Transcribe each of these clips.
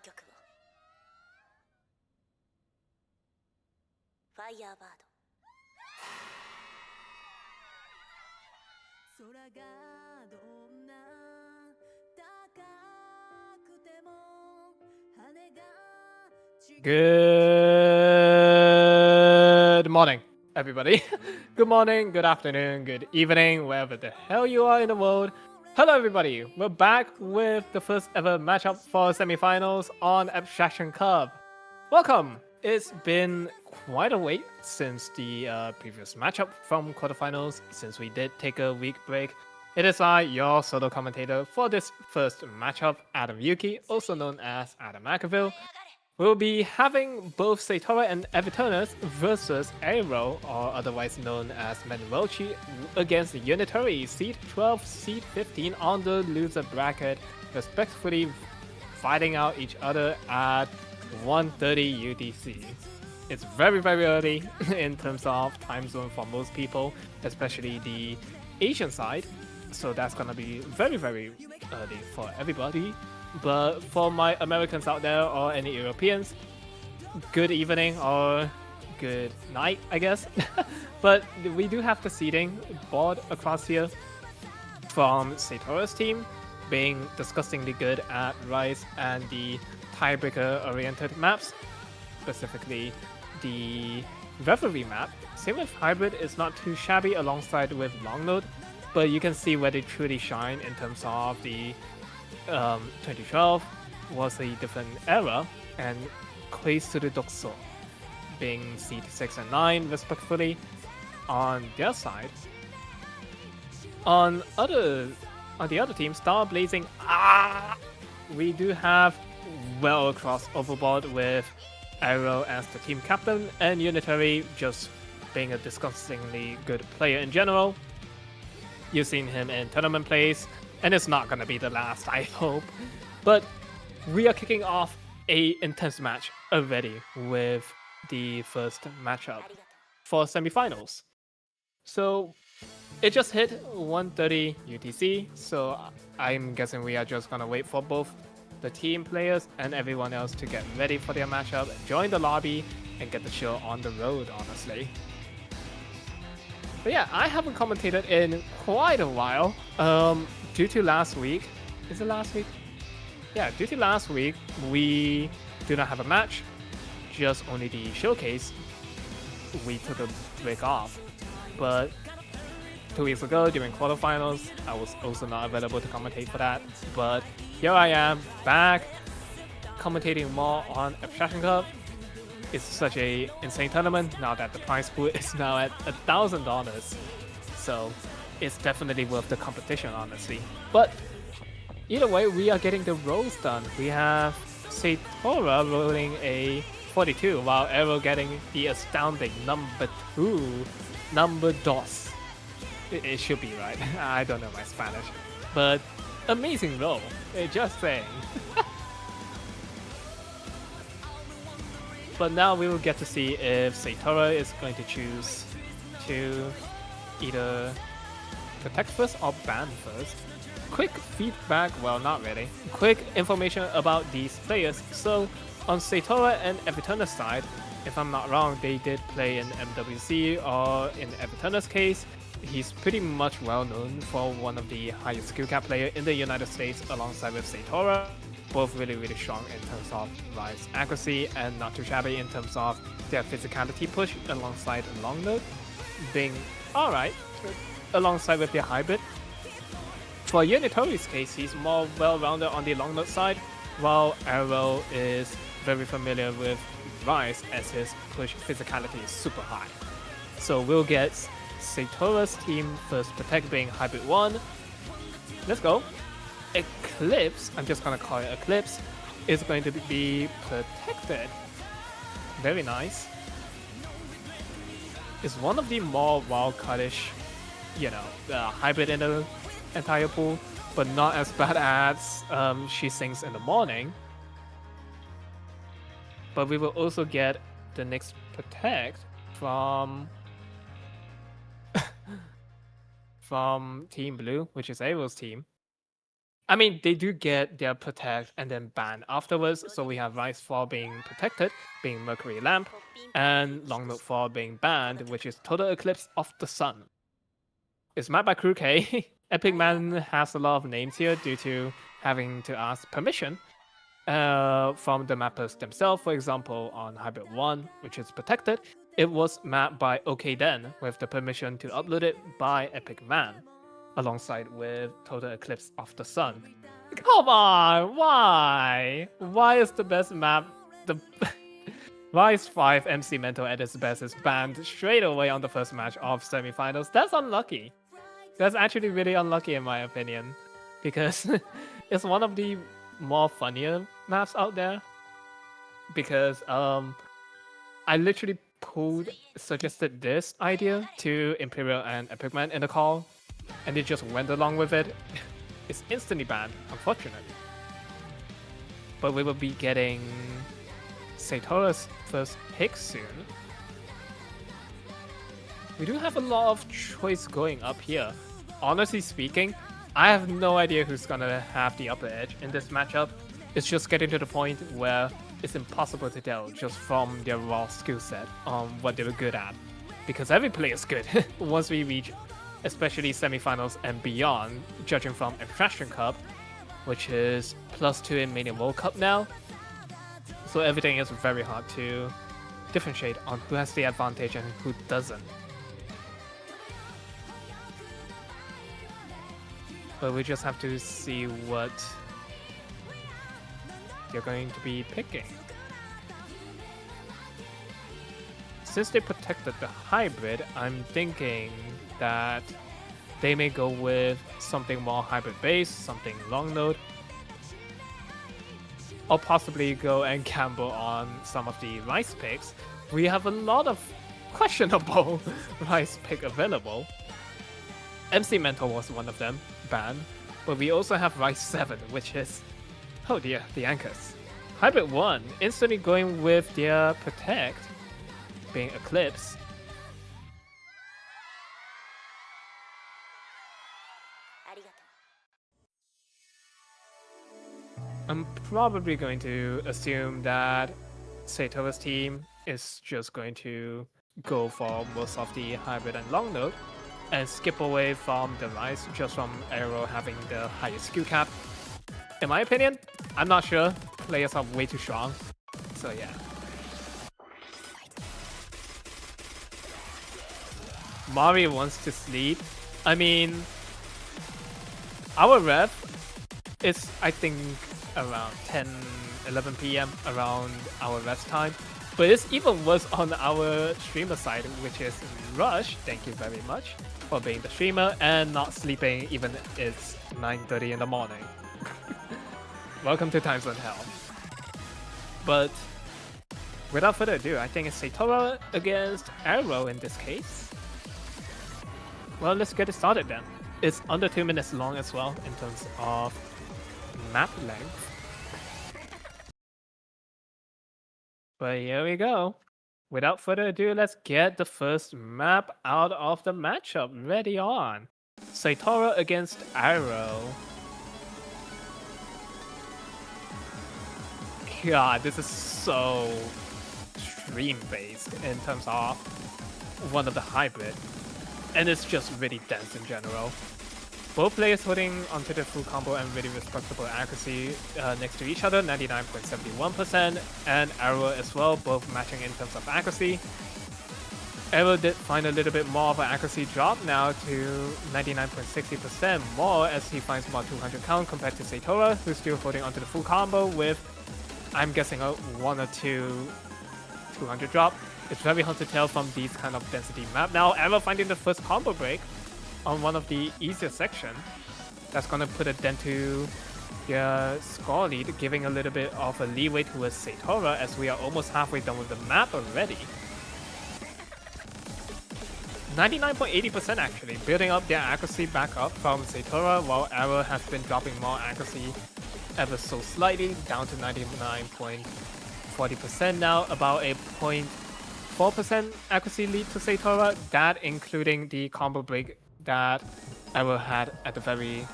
Good morning, everybody. Good morning, good afternoon, good evening, wherever the hell you are in the world. Hello, everybody. We're back with the first ever matchup for semifinals on Abstraction Cup. Welcome. It's been quite a wait since the previous matchup from quarterfinals, since we did take a week break. It is I, your solo commentator for this first matchup, Adam Yuuki, also known as Adam McAville. We'll be having both Satora and Femternus versus Aero, or otherwise known as Manuelchi, against Unitary, seed 12, seed 15 on the loser bracket, respectfully fighting out each other at 1:30 UTC. It's very, very early in terms of time zone for most people, especially the Asian side, so that's gonna be very, very early for everybody. But for my Americans out there or any Europeans, good evening or good night, I guess. But we do have the seeding board across here from Satora's team, being disgustingly good at Rise and the tiebreaker-oriented maps, specifically the Reverie map. Same with Hybrid is not too shabby alongside with Longnode, but you can see where they truly shine in terms of the 2012 was a different era, and Koizuru Dokso being seed 6 and 9 respectively on their side. On the other team, starblazing, we do have well across overboard with Arrow as the team captain and Unitary just being a disgustingly good player in general. You've seen him in tournament plays, and it's not going to be the last, I hope. But we are kicking off a intense match already with the first matchup for semifinals. So it just hit 1:30 UTC, so I'm guessing we are just going to wait for both the team players and everyone else to get ready for their matchup, join the lobby, and get the show on the road, honestly. But yeah, I haven't commentated in quite a while. Due to last week, is it last week? Yeah, due to last week, we do not have a match, just only the showcase. We took a break off. But 2 weeks ago, during quarterfinals, I was also not available to commentate for that. But here I am, back, commentating more on Abstraction Cup. It's such a insane tournament now that the prize pool is now at $1,000. So it's definitely worth the competition, honestly. But either way, we are getting the rolls done. We have Satora rolling a 42, while Arrow getting the astounding number 2, number dos. It should be right. I don't know my Spanish. But amazing roll, just saying. But now we will get to see if Satora is going to choose to either protect first or ban first. Quick feedback, well, not really. Quick information about these players. So on Satora and Femternus side, if I'm not wrong, they did play in MWC, or in Femternus case, he's pretty much well known for one of the highest skill cap player in the United States alongside with Satora. Both really, really strong in terms of Rise accuracy and not too shabby in terms of their physicality push alongside Longnode being alright alongside with their Hybrid. For Unitari's case, he's more well-rounded on the Longnode side, while Arrow is very familiar with Rise as his push physicality is super high. So we'll get Satora's team first protect being Hybrid 1. Let's go. Eclipse, I'm just gonna call it Eclipse, is going to be protected. Very nice. It's one of the more wildcardish, hybrid in the entire pool, but not as bad as She Sings in the Morning. But we will also get the next protect from from Team Blue, which is Aro's team. I mean, they do get their protect and then ban afterwards. So we have Rise Fall being protected, being Mercury Lamp, and Long Note Fall being banned, which is Total Eclipse of the Sun. It's made by Crew K. Epic Man has a lot of names here due to having to ask permission from the mappers themselves. For example, on Hybrid 1, which is protected, it was mapped by OK Den with the permission to upload it by Epic Man, alongside with Total Eclipse of the Sun. Come on, why? Why is the best map the Rise 5 MC Mental at its best is banned straight away on the first match of semifinals? That's unlucky. That's actually really unlucky in my opinion, because it's one of the more funnier maps out there. Because I literally suggested this idea to Imperial and Epic Man in the call, and they just went along with it. It's instantly banned, unfortunately. But we will be getting Seitora's first pick soon. We do have a lot of choice going up here. Honestly speaking, I have no idea who's gonna have the upper edge in this matchup. It's just getting to the point where it's impossible to tell just from their raw skill set on what they were good at. Because every player is good once we reach especially semifinals and beyond, judging from Infraction Cup, which is +2 in Mania World Cup now. So everything is very hard to differentiate on who has the advantage and who doesn't. But we just have to see what they're going to be picking. Since they protected the hybrid, I'm thinking that they may go with something more hybrid based, something long node, or possibly go and gamble on some of the Rice picks. We have a lot of questionable Rice pick available. MC Mentor was one of them, banned, but we also have Rice 7, which is, oh dear, the Anchors. Hybrid 1 instantly going with their protect, being Eclipse. I'm probably going to assume that Seitora's team is just going to go for most of the hybrid and long node and skip away from the Rise just from Arrow having the highest skill cap. In my opinion, I'm not sure. Players are way too strong. So yeah. Mari wants to sleep. I mean, our ref is, I think, around 10-11 p.m. around our rest time. But it's even worse on our streamer side, which is Rush. Thank you very much for being the streamer and not sleeping even if it's 9:30 in the morning. Welcome to Time Zone Hell. But without further ado, I think it's Seitora against Arrow in this case. Well, let's get it started then. It's under 2 minutes long as well in terms of map length. But here we go. Without further ado, let's get the first map out of the matchup. Ready on. Seitora against Arrow. God, this is so stream-based in terms of one of the hybrid. And it's just really dense in general. Both players holding onto the full combo and really respectable accuracy next to each other, 99.71%, and Arrow as well, both matching in terms of accuracy. Arrow did find a little bit more of an accuracy drop now to 99.60% more as he finds more 200 count compared to Seitora, who's still holding onto the full combo with, I'm guessing, a 1 or 2 200 drop. It's very hard to tell from these kind of density map. Now Arrow finding the first combo break on one of the easier section. That's gonna put a dent to their score lead, giving a little bit of a leeway towards Seitora as we are almost halfway done with the map already. 99.80% actually, building up their accuracy back up from Seitora, while Arrow has been dropping more accuracy ever so slightly, down to 99.40% now, about a 0.4% accuracy lead to Seitora, that including the combo break that Arrow had at the very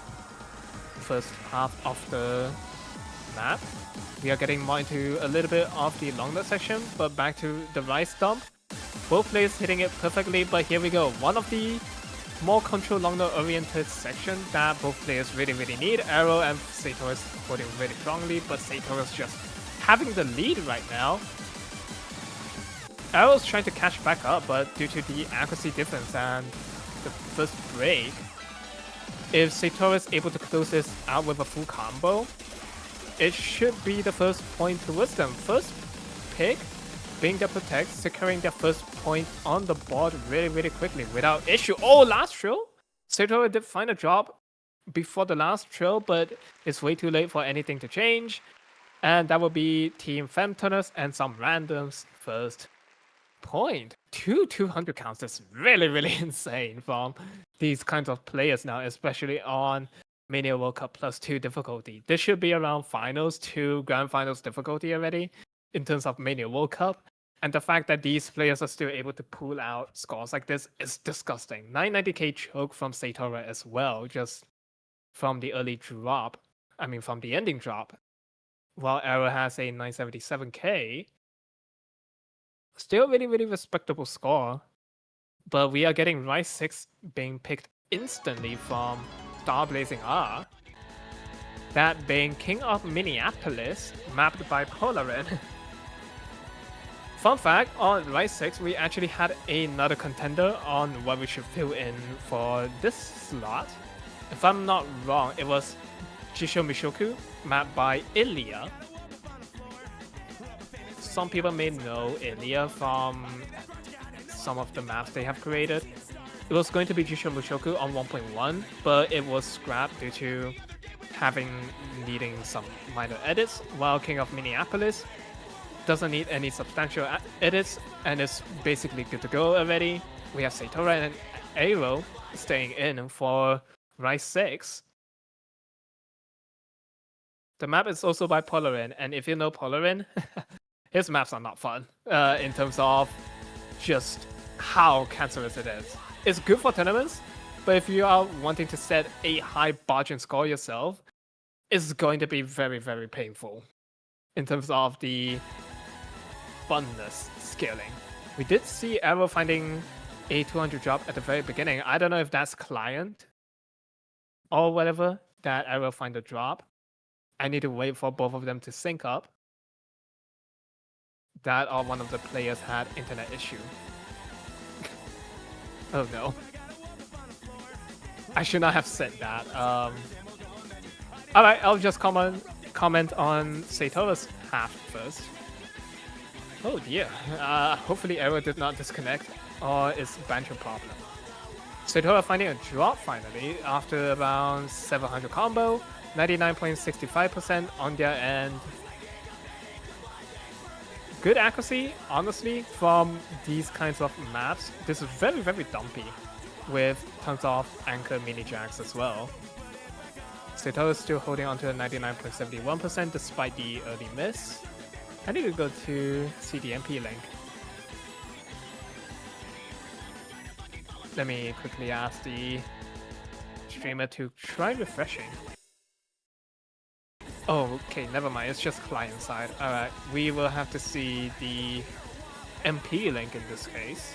first half of the map. We are getting more into a little bit of the longer section, but back to the rice dump. Both players hitting it perfectly, but here we go. One of the more control longer oriented section that both players really need. Arrow and Sator holding really strongly, but Sator is just having the lead right now. Arrow's trying to catch back up, but due to the accuracy difference and the first break, if Sator is able to close this out with a full combo, it should be the first point towards them. First pick, being the protect, securing their first point on the board really quickly without issue. Oh, last trill? Sator did find a drop before the last trill, but it's way too late for anything to change. And that will be Team Femternus and some randoms first point. 200 counts is really insane from these kinds of players now, especially on Mania World Cup +2 difficulty. This should be around finals to grand finals difficulty already in terms of Mania World Cup. And the fact that these players are still able to pull out scores like this is disgusting. 990k choke from Sator as well, just from the early drop. I mean, from the ending drop. While Arrow has a 977k. Still really respectable score. But we are getting Rice 6 being picked instantly from Starblazing R. That being King of Minneapolis, mapped by Polarin. Fun fact, on Rice 6, we actually had another contender on what we should fill in for this slot. If I'm not wrong, it was Jisho Mishoku, mapped by Ilya. Some people may know Ilya from some of the maps they have created. It was going to be Jisho Mushoku on 1.1, but it was scrapped due to needing some minor edits, while King of Minneapolis doesn't need any substantial edits and is basically good to go already. We have Sator and Arrow staying in for Rice 6. The map is also by Polarin, and if you know Polarin, his maps are not fun in terms of just how cancerous it is. It's good for tournaments, but if you are wanting to set a high margin score yourself, it's going to be very painful in terms of the funness scaling. We did see Arrow finding a 200 drop at the very beginning. I don't know if that's client or whatever that Arrow find a drop. I need to wait for both of them to sync up. That or one of the players had internet issue. Oh no. I should not have said that. Alright, I'll just comment on Sator's half first. Oh dear. Hopefully Arrow did not disconnect or it's banter problem. Sator finding a drop finally after around 700 combo. 99.65% on their end. Good accuracy, honestly, from these kinds of maps. This is very dumpy with tons of anchor mini jacks as well. Sator is still holding on to a 99.71% despite the early miss. I need to go to see the MP link. Let me quickly ask the streamer to try refreshing. Oh, okay, never mind. It's just client side. Alright, we will have to see the MP link in this case.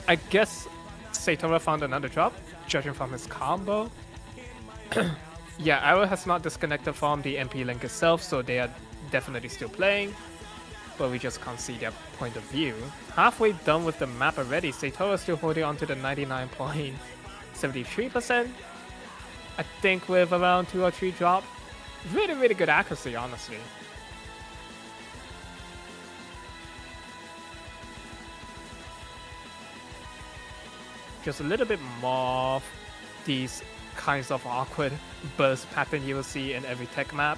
I guess Sator found another drop, judging from his combo. Yeah, Arrow has not disconnected from the MP link itself, so they are definitely still playing. But we just can't see their point of view. Halfway done with the map already, Sator is still holding on to the 99.73%. I think with around 2 or 3 drop. Really good accuracy, honestly. Just a little bit more of these kinds of awkward burst pattern you will see in every tech map.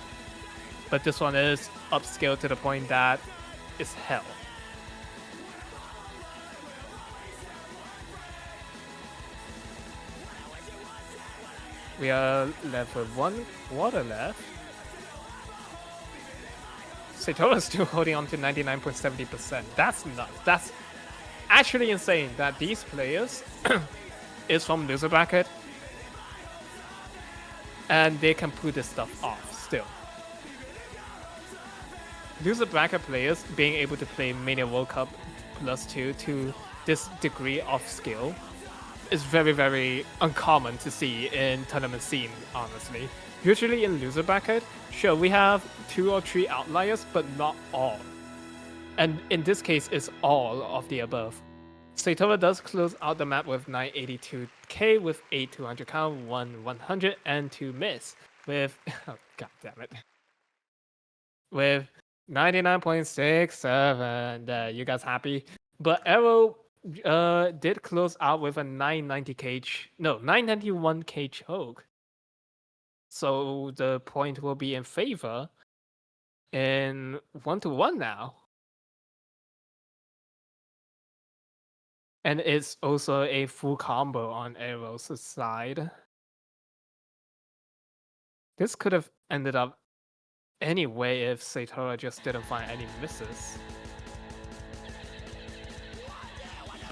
But this one is upscaled to the point that it's hell. We are left with 1 quarter left. Sator is still holding on to 99.70%. That's nuts. That's actually insane that these players is from loser bracket and they can pull this stuff off still. Loser bracket players being able to play Mania World Cup +2 to this degree of skill is very, very uncommon to see in tournament scene, honestly. Usually in loser bracket, sure, we have 2 or 3 outliers, but not all. And in this case, it's all of the above. Saitova does close out the map with 982k with 8 200 count, 1 100, and 2 miss with, oh, god damn it, with 99.67. You guys happy? But Arrow did close out with a 991k choke. So the point will be in favor in 1-1 now. And it's also a full combo on Arrow's side. This could have ended up anyway if Saitova just didn't find any misses.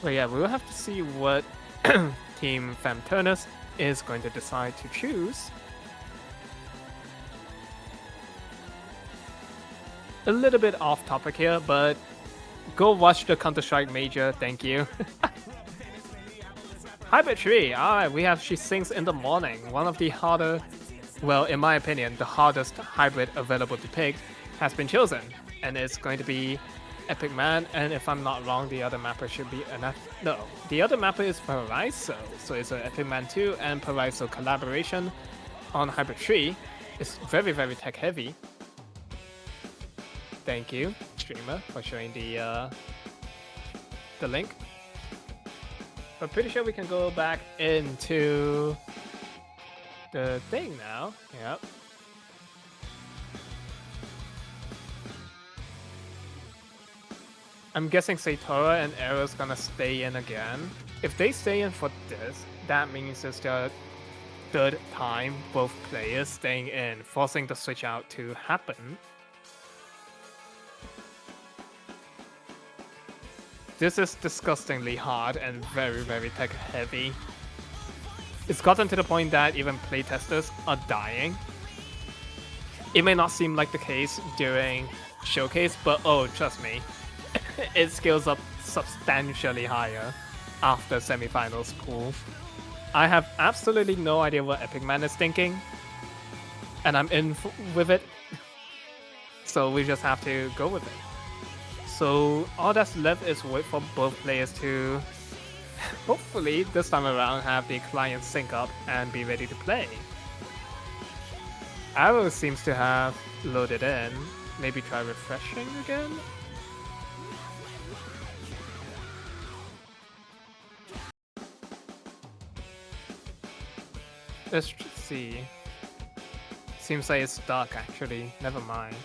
But yeah, we'll have to see what Team Femternus is going to decide to choose. A little bit off topic here, but go watch the Counter-Strike Major, thank you. Hybrid Tree, alright, we have She Sings in the Morning, one of the harder, well, in my opinion, the hardest hybrid available to pick has been chosen. And it's going to be Epic Man, and if I'm not wrong, the other mapper should be no, the other mapper is Paraiso, so it's an Epic Man 2 and Paraiso collaboration on Hybrid Tree. It's very, very tech heavy. Thank you, streamer, for showing the link. I'm pretty sure we can go back into the thing now. Yep. I'm guessing Saitova and Arrow's gonna stay in again. If they stay in for this, that means it's the third time both players staying in, forcing the switch out to happen. This is disgustingly hard and very, very tech heavy. It's gotten to the point that even playtesters are dying. It may not seem like the case during Showcase, but oh, trust me, it scales up substantially higher after Semifinals pool. I have absolutely no idea what Epic Man is thinking, and I'm in with it, so we just have to go with it. So all that's left is wait for both players to, hopefully this time around, have the client sync up and be ready to play. Arrow seems to have loaded in. Maybe try refreshing again? Let's see. Seems like it's stuck actually. Never mind.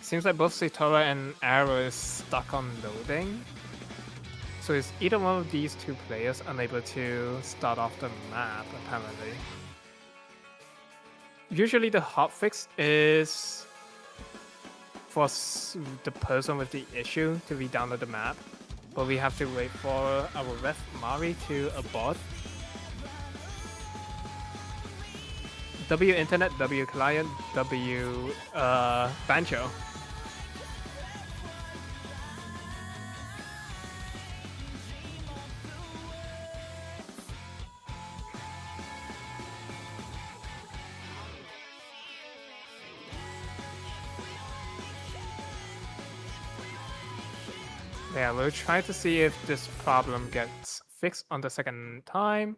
Seems like both Saitova and Arrow is stuck on loading. So is either one of these two players unable to start off the map, apparently. Usually the hotfix is for the person with the issue to re-download the map, but we have to wait for our ref Mari to abort. W internet, W client, W Bancho. Yeah, we'll try to see if this problem gets fixed on the second time.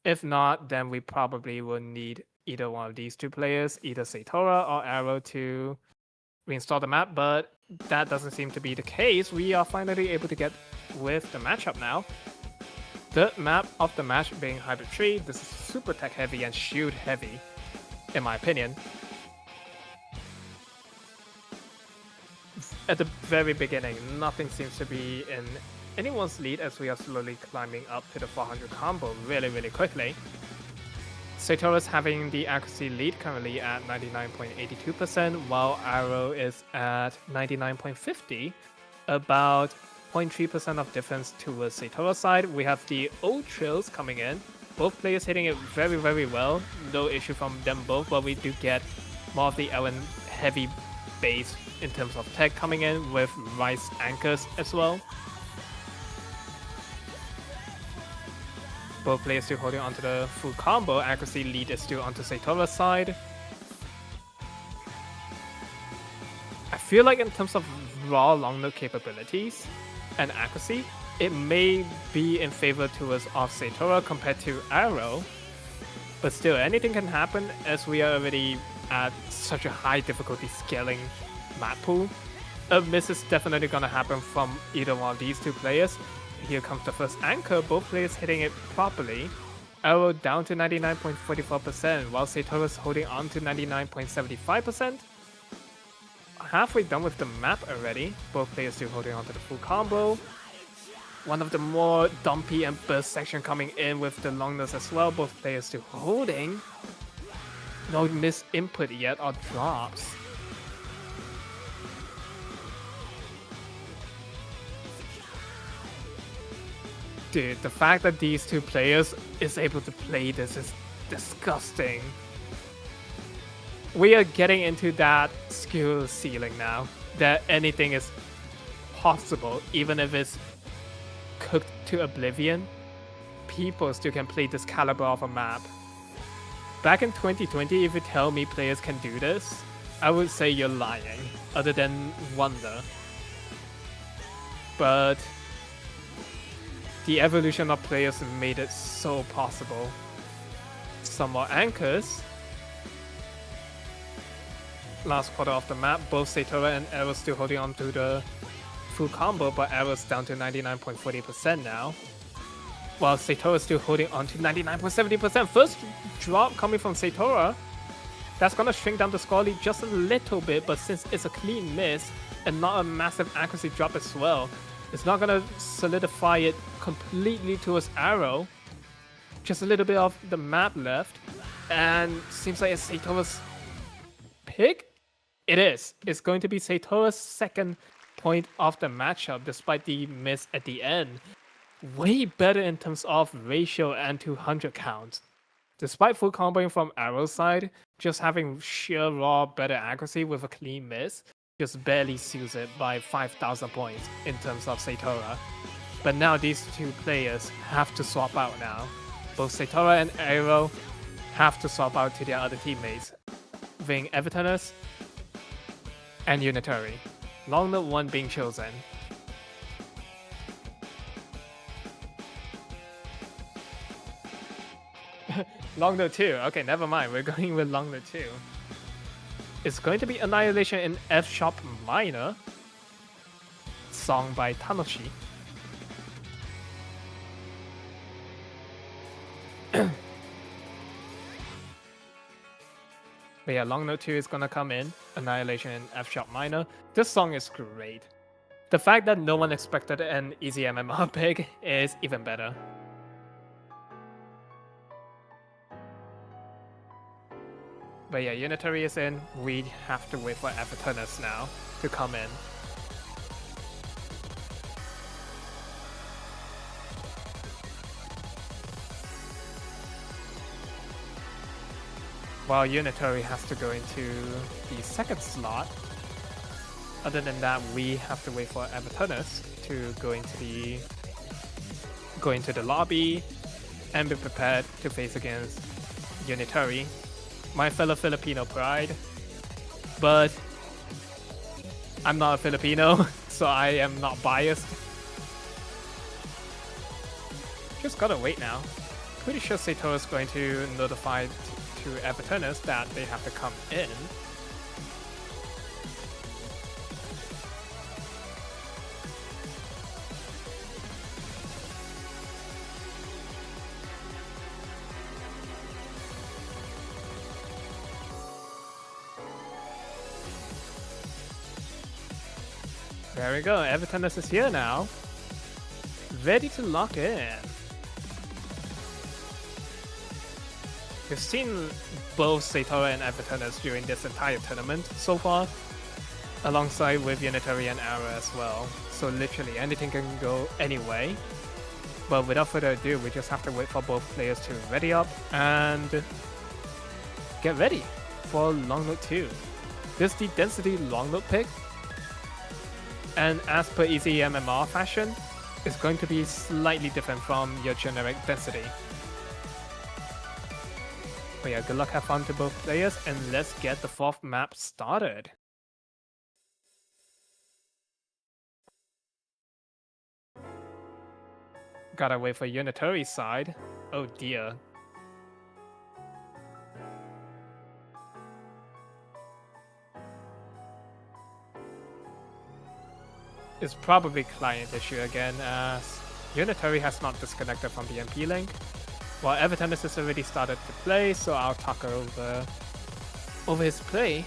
If not, then we probably will need either one of these two players, either Saitova or Arrow, to reinstall the map, but that doesn't seem to be the case. We are finally able to get with the matchup now. The map of the match being Hybrid Tree. This is super tech heavy and shield heavy, in my opinion. At the very beginning, nothing seems to be in anyone's lead as we are slowly climbing up to the 400 combo really, really quickly. Satora's having the accuracy lead currently at 99.82%, while Arrow is at 99.50, about 0.3% of difference towards Satora's side. We have the old Trills coming in. Both players hitting it very, very well. No issue from them both, but we do get more of the Ellen heavy base in terms of tech coming in with Rice anchors as well. Both players still holding onto the full combo. Accuracy lead is still onto Satora's side. I feel like in terms of raw long note capabilities and accuracy, it may be in favor towards of Satora compared to Arrow. But still, anything can happen as we are already at such a high difficulty scaling map pool. A miss is definitely gonna happen from either one of these two players. Here comes the first anchor, both players hitting it properly. Arrow down to 99.44%, while Satora's holding on to 99.75%. Halfway done with the map already, both players still holding on to the full combo. One of the more dumpy and burst section coming in with the longness as well, both players still holding. No miss input yet or drops. Dude, the fact that these two players is able to play this is disgusting. We are getting into that skill ceiling now, that anything is possible, even if it's cooked to oblivion. People still can play this caliber of a map. Back in 2020, if you tell me players can do this, I would say you're lying, other than Wonder. But the evolution of players made it so possible. Some more anchors. Last quarter of the map, both Satora and Arrow still holding on to the full combo, but Arrow's down to 99.40% now. While Satora's still holding on to 99.70%. First drop coming from Satora. That's gonna shrink down the score lead just a little bit, but since it's a clean miss and not a massive accuracy drop as well, it's not gonna solidify it completely towards Arrow. Just a little bit of the map left, and seems like it's Satora's pick. It is. It's going to be Satora's second point of the matchup, despite the miss at the end. Way better in terms of ratio and 200 counts. Despite full comboing from Arrow's side, just having sheer raw better accuracy with a clean miss just barely seals it by 5,000 points in terms of Satora. But now these two players have to swap out now. Both Satora and Arrow have to swap out to their other teammates, being Femternus and Unitary. Long note 1 being chosen. Long note 2. Okay, never mind. We're going with long note 2. It's going to be Annihilation in F sharp minor. Song by Tanoshi. But yeah, long note 2 is gonna come in. Annihilation in F sharp minor. This song is great. The fact that no one expected an easy MMR pick is even better. But yeah, Unitary is in. We have to wait for Femternus now to come in. While Unitary has to go into the second slot. Other than that, we have to wait for Femternus to go into the lobby and be prepared to face against Unitary, my fellow Filipino pride. But I'm not a Filipino, so I am not biased. Just gotta wait now. Pretty sure Satora is going to notify to Femternus that they have to come in. There we go, Femternus is here now. Ready to lock in. We've seen both Satora and Femternus during this entire tournament so far, alongside with Unitary and Arrow as well. So literally anything can go anyway. But without further ado, we just have to wait for both players to ready up and get ready for Long Note 2. This is the Density Long Note pick, and as per easy MMR fashion, it's going to be slightly different from your generic Density. But yeah, good luck, have fun to both players, and let's get the 4th map started. Gotta wait for Unitary side. Oh dear. It's probably client issue again, as Unitary has not disconnected from the MP link, while Femternus has already started to play, so I'll talk over his play.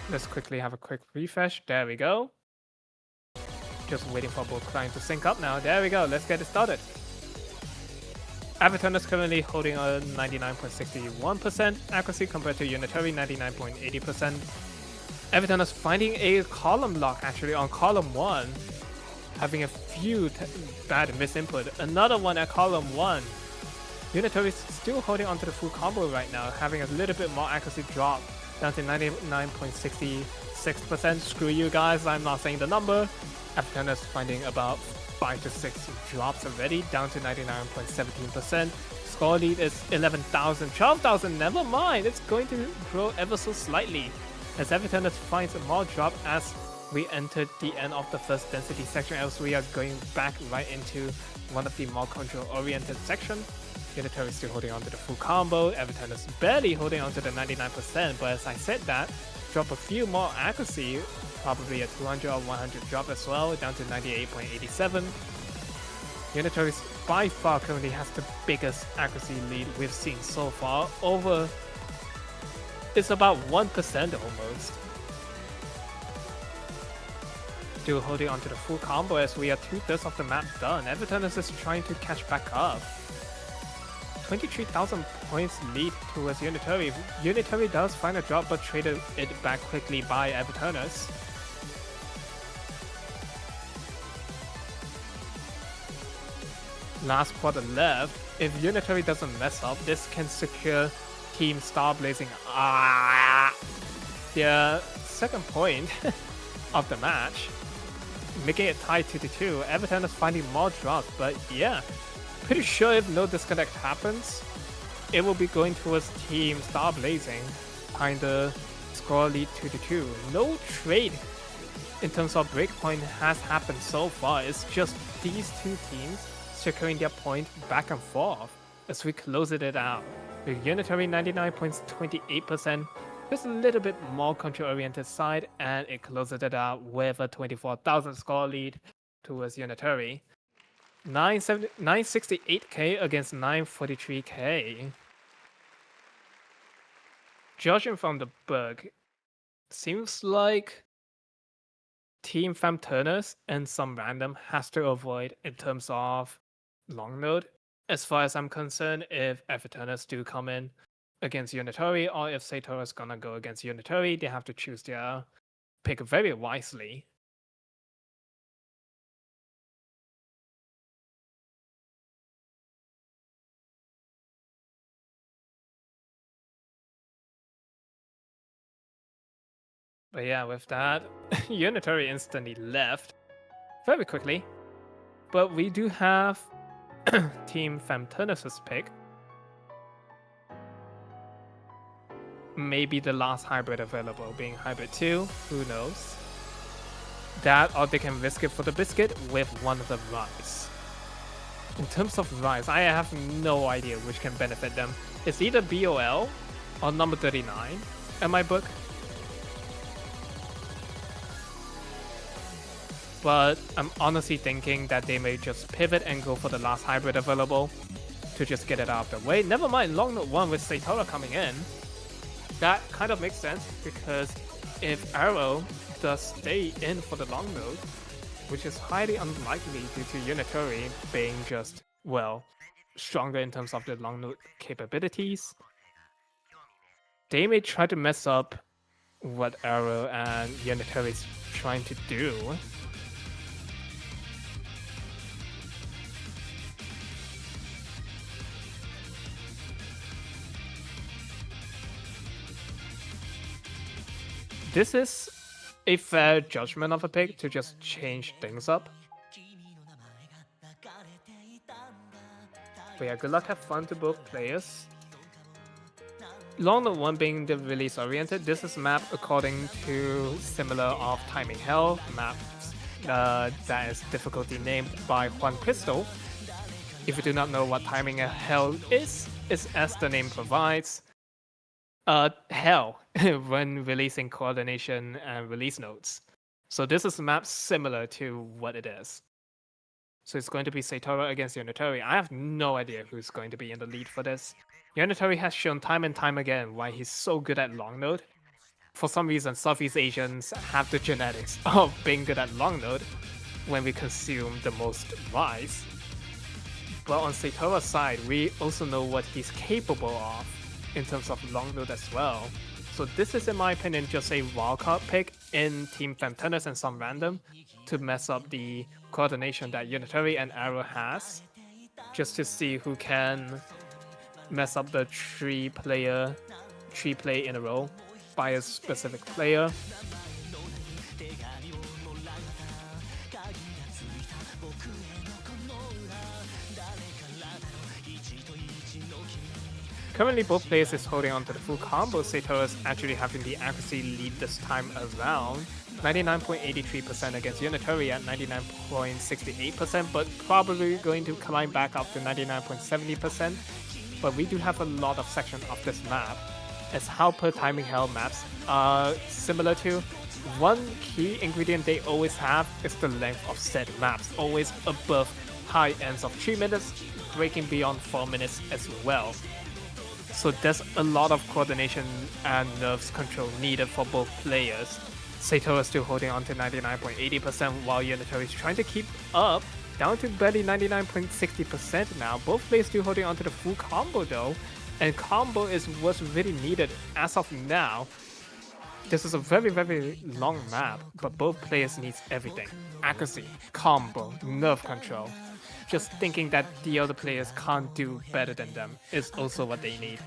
Let's quickly have a quick refresh. There we go. Just waiting for both clients to sync up now. There we go. Let's get it started. Femternus currently holding a 99.61% accuracy compared to Unitary 99.80%. Femternus finding a column lock actually on column 1, having a few bad misinput. Another one at column 1. Unitary is still holding onto the full combo right now, having a little bit more accuracy drop down to 99.66%. Screw you guys, I'm not saying the number. Femternus finding about 5 to 6 drops already, down to 99.17%. Score lead is 11,000, 12,000, never mind, it's going to grow ever so slightly, as Femternus finds more drop as we entered the end of the first density section, else we are going back right into one of the more control-oriented section. Unitary still holding on to the full combo, Femternus barely holding on to the 99%, but as I said that, drop a few more accuracy, probably a 200 or 100 drop as well, down to 98.87. Unitary by far currently has the biggest accuracy lead we've seen so far, over, it's about 1% almost. Still holding onto the full combo as we are 2/3 of the map done. Femternus is trying to catch back up. 23,000 points lead towards Unitary. Unitary does find a drop but traded it back quickly by Femternus. Last quarter left. If Unitary doesn't mess up, this can secure Team Starblazing their 2nd point of the match, making it tied 2-2. Femternus finding more drops, but yeah, pretty sure if no disconnect happens, it will be going towards Team Starblazing, tying the score lead 2-2. No trade in terms of breakpoint has happened so far. It's just these two teams securing their point back and forth as we close it out. With Unitary 99.28%, just a little bit more control-oriented side, and it closes it out with a 24,000 score lead towards Unitary. 968k against 943k. Judging from the book, seems like Team Femternus and some random has to avoid in terms of long node. As far as I'm concerned, if Femternus do come in against Unitary, or if Satora is gonna go against Unitary, they have to choose their pick very wisely. But yeah, with that, Unitary instantly left very quickly. But we do have Team Femternus' pick. Maybe the last hybrid available, being hybrid 2, who knows. That, or they can risk it for the biscuit with one of the Rise. In terms of Rise, I have no idea which can benefit them. It's either BOL or number 39 in my book. But I'm honestly thinking that they may just pivot and go for the last hybrid available to just get it out of the way. Never mind Long Note 1 with Satora coming in. That kind of makes sense, because if Arrow does stay in for the Long Note, which is highly unlikely due to Unitary being just, well, stronger in terms of their long note capabilities. They may try to mess up what Arrow and Unitary is trying to do. This is a fair judgment of a pick to just change things up. But yeah, good luck, have fun to both players. Long note 1 being the release oriented, this is mapped according to similar of Timing Hell maps that is difficulty named by Juan Crystal. If you do not know what Timing Hell is as the name provides, hell when releasing coordination and release nodes. So this is mapped similar to what it is. So it's going to be Satora against Unitary. I have no idea who's going to be in the lead for this. Unitary has shown time and time again why he's so good at long node. For some reason, Southeast Asians have the genetics of being good at long node when we consume the most rice. But on Satora's side, we also know what he's capable of in terms of long node as well. So this is, in my opinion, just a wildcard pick in Team Femternus and some random to mess up the coordination that Unitary and Arrow has, just to see who can mess up the three play in a row by a specific player. Currently, both players is holding on to the full combo. Satora is actually having the accuracy lead this time around. 99.83% against Unitary at 99.68%, but probably going to climb back up to 99.70%. But we do have a lot of sections of this map, as how per Timing Hell maps are similar to. One key ingredient they always have is the length of said maps, always above high ends of 3 minutes, breaking beyond 4 minutes as well. So there's a lot of coordination and nerves control needed for both players. Satora is still holding on to 99.80% while Unitary is trying to keep up, down to barely 99.60% now. Both players still holding on to the full combo though, and combo is what's really needed as of now. This is a very, very long map, but both players needs everything. Accuracy, combo, nerve control. Just thinking that the other players can't do better than them is also what they need.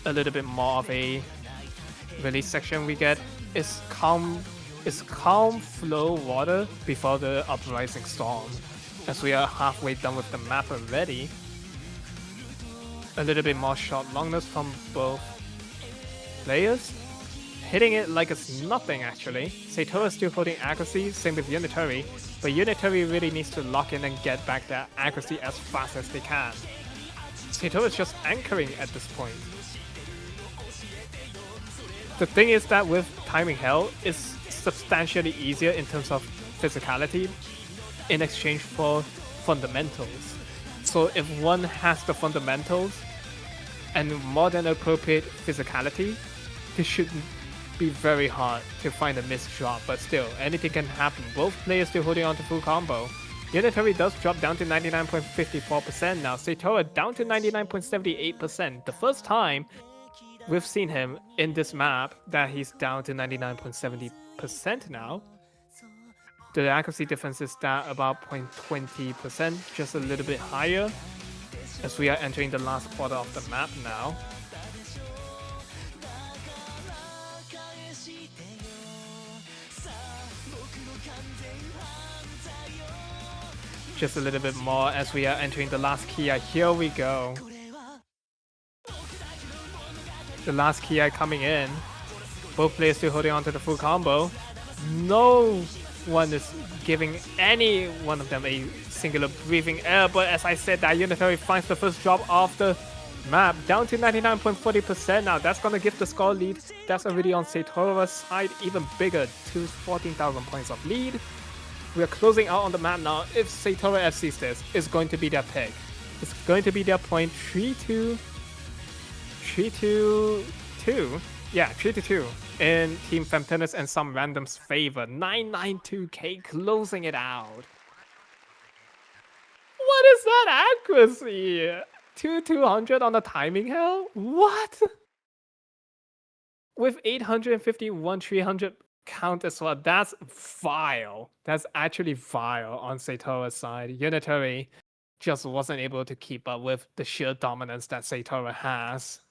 A little bit more of a release section we get is calm flow water before the uprising storm, as we are halfway done with the map already. A little bit more short longness from both players, hitting it like it's nothing actually. Satora is still holding accuracy, same with Unitary, but Unitary really needs to lock in and get back that accuracy as fast as they can. Satora is just anchoring at this point. The thing is that with Timing Hell, it's substantially easier in terms of physicality in exchange for fundamentals. So if one has the fundamentals and more than appropriate physicality, this shouldn't be very hard to find a missed drop, but still, anything can happen. Both players still holding on to full combo. Unitary does drop down to 99.54% now. Satora down to 99.78%. The first time we've seen him in this map that he's down to 99.70% now. The accuracy difference is that about 0.20%, just a little bit higher, as we are entering the last quarter of the map now. Just a little bit more as we are entering the last Kia. Here we go. The last Kia coming in. Both players still holding on to the full combo. No one is giving any one of them a singular breathing air, but as I said, that Unitary finds the first drop of the map, down to 99.40% now. That's gonna give the score lead. That's already on Satora's side, even bigger, to 14,000 points of lead. We are closing out on the map now. If Satora FCs this, it's going to be their pick. It's going to be their point 3-2, 3-2-2. Yeah, 3-2 in Team Femternus and some random's favor. 992k closing it out. What is that accuracy? 200 on the timing hell? What? With 851, 300 count as well. That's vile. That's actually vile on Satora's side. Unitary just wasn't able to keep up with the sheer dominance that Satora has.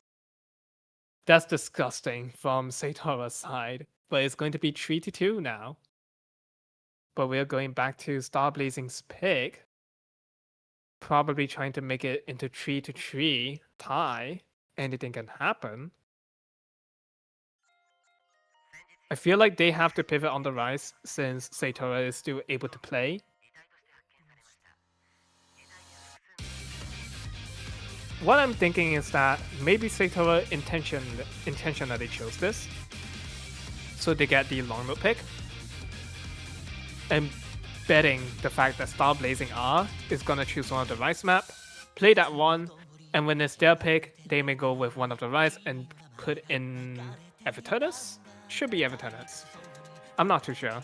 That's disgusting from Satora's side. But it's going to be 3-2 now. But we're going back to starblazing's pick. Probably trying to make it into 3-3 tie. Anything can happen. I feel like they have to pivot on the rise since Satora is still able to play. What I'm thinking is that maybe Satora intentionally chose this, so they get the long mode pick, and betting the fact that starblazing R is gonna choose one of the rise map, play that one, and when it's their pick, they may go with one of the rise and put in Femternus? Should be Femternus. I'm not too sure.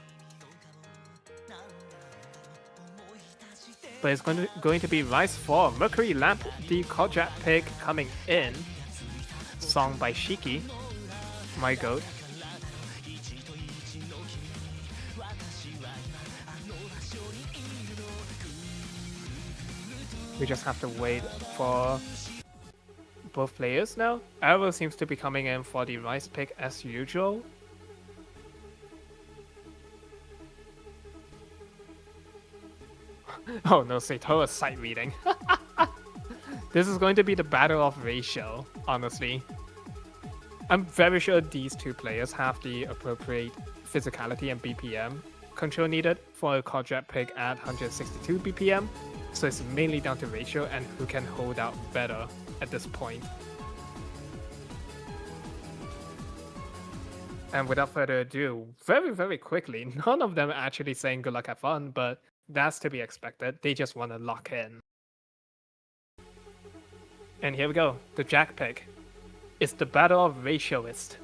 But it's going to be Rise 4. Mercury Lamp, the Kojak pick coming in. Song by Shiki. My goat. We just have to wait for both players now. Arrow seems to be coming in for the Rise pick as usual. Oh no, Satora's sight reading. This is going to be the battle of ratio, honestly. I'm very sure these two players have the appropriate physicality and BPM control needed for a Kojak pick at 162 BPM, so it's mainly down to ratio and who can hold out better at this point. And without further ado, very quickly, none of them are actually saying good luck, have fun, but that's to be expected. They just want to lock in. And here we go. The Jack pick. It's the battle of ratioist.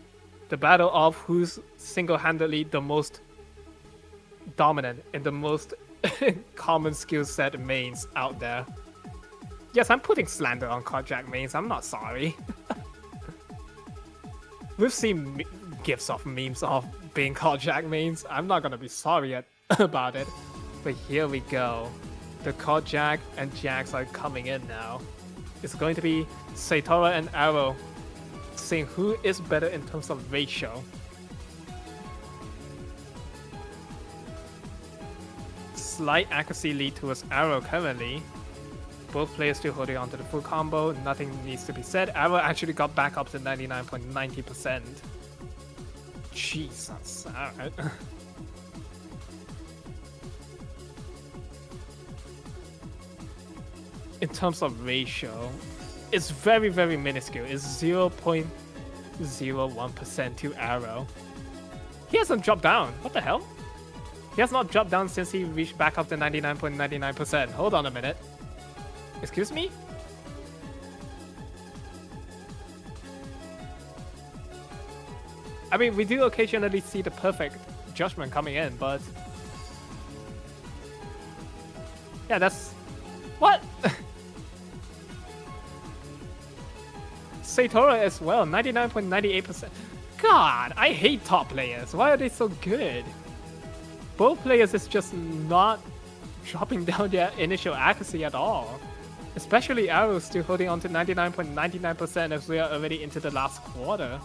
The battle of who's single-handedly the most dominant in the most common skill set mains out there. Yes, I'm putting slander on Kojak mains. I'm not sorry. We've seen gifs of memes of being Kojak mains. I'm not gonna be sorry about it. But here we go. The Kojak and Jax are coming in now. It's going to be Satora and Arrow, seeing who is better in terms of ratio. Slight accuracy lead towards Arrow currently. Both players still holding on to the full combo. Nothing needs to be said. Arrow actually got back up to 99.90%. Jesus. Alright. In terms of ratio, it's very minuscule. It's 0.01% to Arrow. He hasn't dropped down. What the hell? He has not dropped down since he reached back up to 99.99%. Hold on a minute. Excuse me? I mean, we do occasionally see the perfect judgment coming in, but... yeah, that's... what? Satora as well, 99.98%. God, I hate top players. Why are they so good? Both players is just not dropping down their initial accuracy at all. Especially Arrow still holding on to 99.99% as we are already into the last quarter.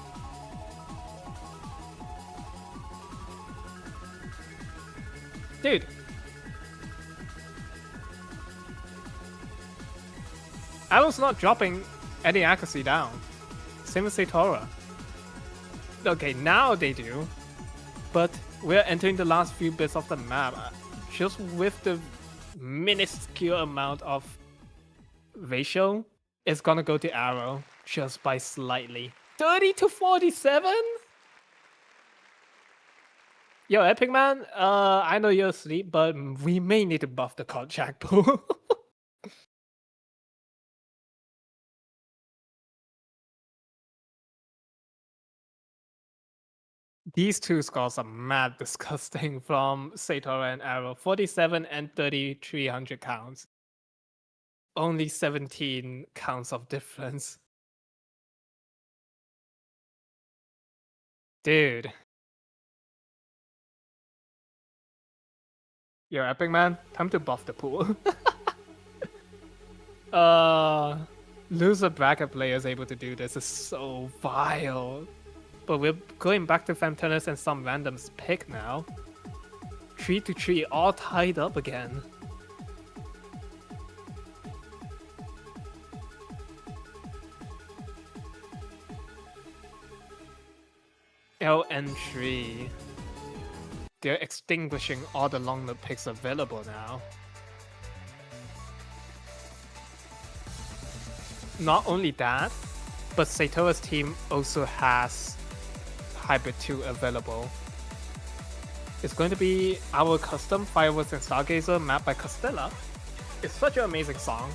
Dude. Arrow's not dropping any accuracy down. Same with Satora. Okay, now they do. But we're entering the last few bits of the map. Just with the minuscule amount of ratio, it's gonna go to Arrow just by slightly. 30-47? Yo, Epic Man, I know you're asleep, but we may need to buff the Kojak pool. These two scores are mad disgusting from Satora and Arrow. 47 and 3,300 counts. Only 17 counts of difference. Dude. Yo, Epic Man, time to buff the pool. Loser bracket players able to do this is so vile. But we're going back to Femternus and some randoms pick now. 3-3, all tied up again. LN3. They're extinguishing all the long note picks available now. Not only that, but Satora's team also has Hybrid 2 available. It's going to be our custom Fireworks and Stargazer map by Costella. It's such an amazing song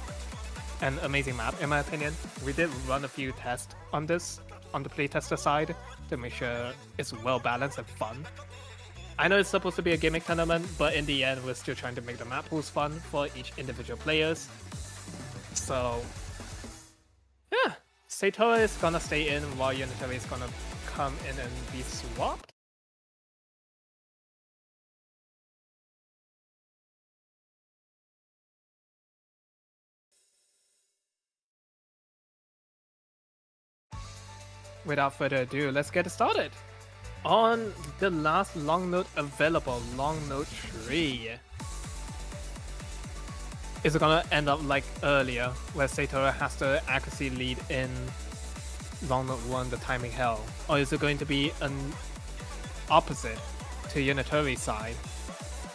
and amazing map in my opinion. We did run a few tests on this on the playtester side to make sure it's well balanced and fun. I know it's supposed to be a gimmick tournament, but in the end we're still trying to make the map pools fun for each individual players. So yeah, Satora is gonna stay in while Unitary is gonna come in and be swapped. Without further ado, let's get started. On the last long note available, long note 3. Is it gonna end up like earlier, where Satora has the accuracy lead in long note 1, the timing hell? Or is it going to be an opposite to Unitari's side?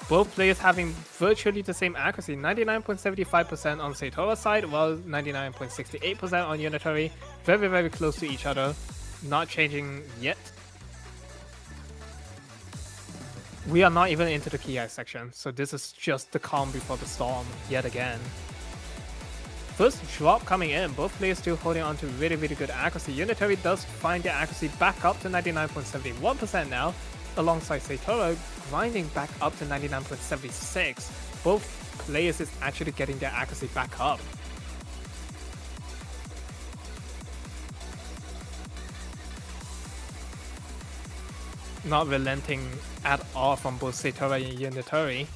Both players having virtually the same accuracy, 99.75% on Satora's side, while 99.68% on Unitary. Very, very close to each other. Not changing yet. We are not even into the Ki section, so this is just the calm before the storm yet again. First drop coming in, both players still holding on to really, really good accuracy. Unitary does find their accuracy back up to 99.71% now, alongside Satora grinding back up to 99.76. Both players is actually getting their accuracy back up. Not relenting at all from both Satora and Unitary.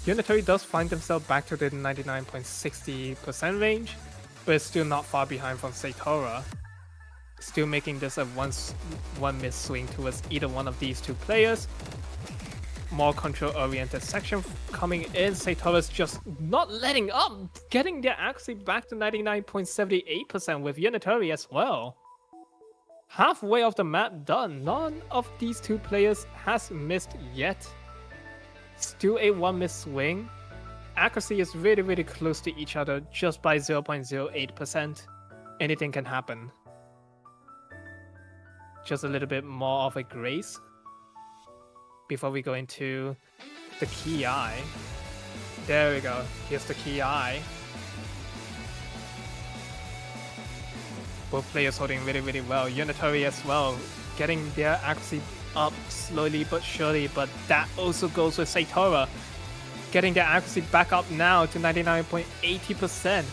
Unitary does find themselves back to the 99.60% range, but it's still not far behind from Satora. Still making this a one miss swing towards either one of these two players. More control-oriented section coming in. Satora's just not letting up, getting their accuracy back to 99.78% with Unitary as well. Halfway of the map done. None of these two players has missed yet. Still a one miss swing. Accuracy is really, really close to each other, just by 0.08%. Anything can happen. Just a little bit more of a grace before we go into the Ki. There we go. Here's the Ki. Both players holding really, really well. Unitary as well, getting their accuracy up slowly but surely, but that also goes with Satora, getting their accuracy back up now to 99.80%.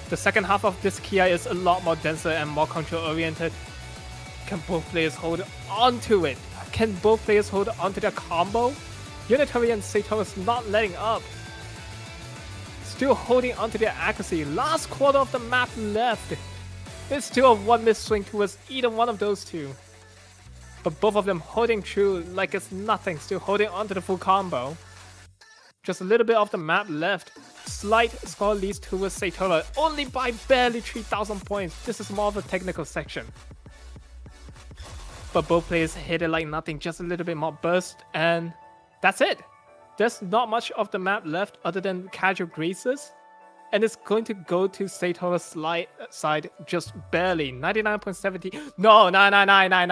The second half of this Ki is a lot more denser and more control-oriented. Can both players hold on to it? Can both players hold on to their combo? Unitary and Satora's not letting up. Still holding on to their accuracy. Last quarter of the map left. It's still a one miss swing towards either one of those two. But both of them holding true like it's nothing, still holding onto the full combo. Just a little bit of the map left. Slight score leads towards Satora, only by barely 3,000 points. This is more of a technical section. But both players hit it like nothing, just a little bit more burst, and that's it. There's not much of the map left other than casual graces. And it's going to go to Satora's side just barely. 99.70. No,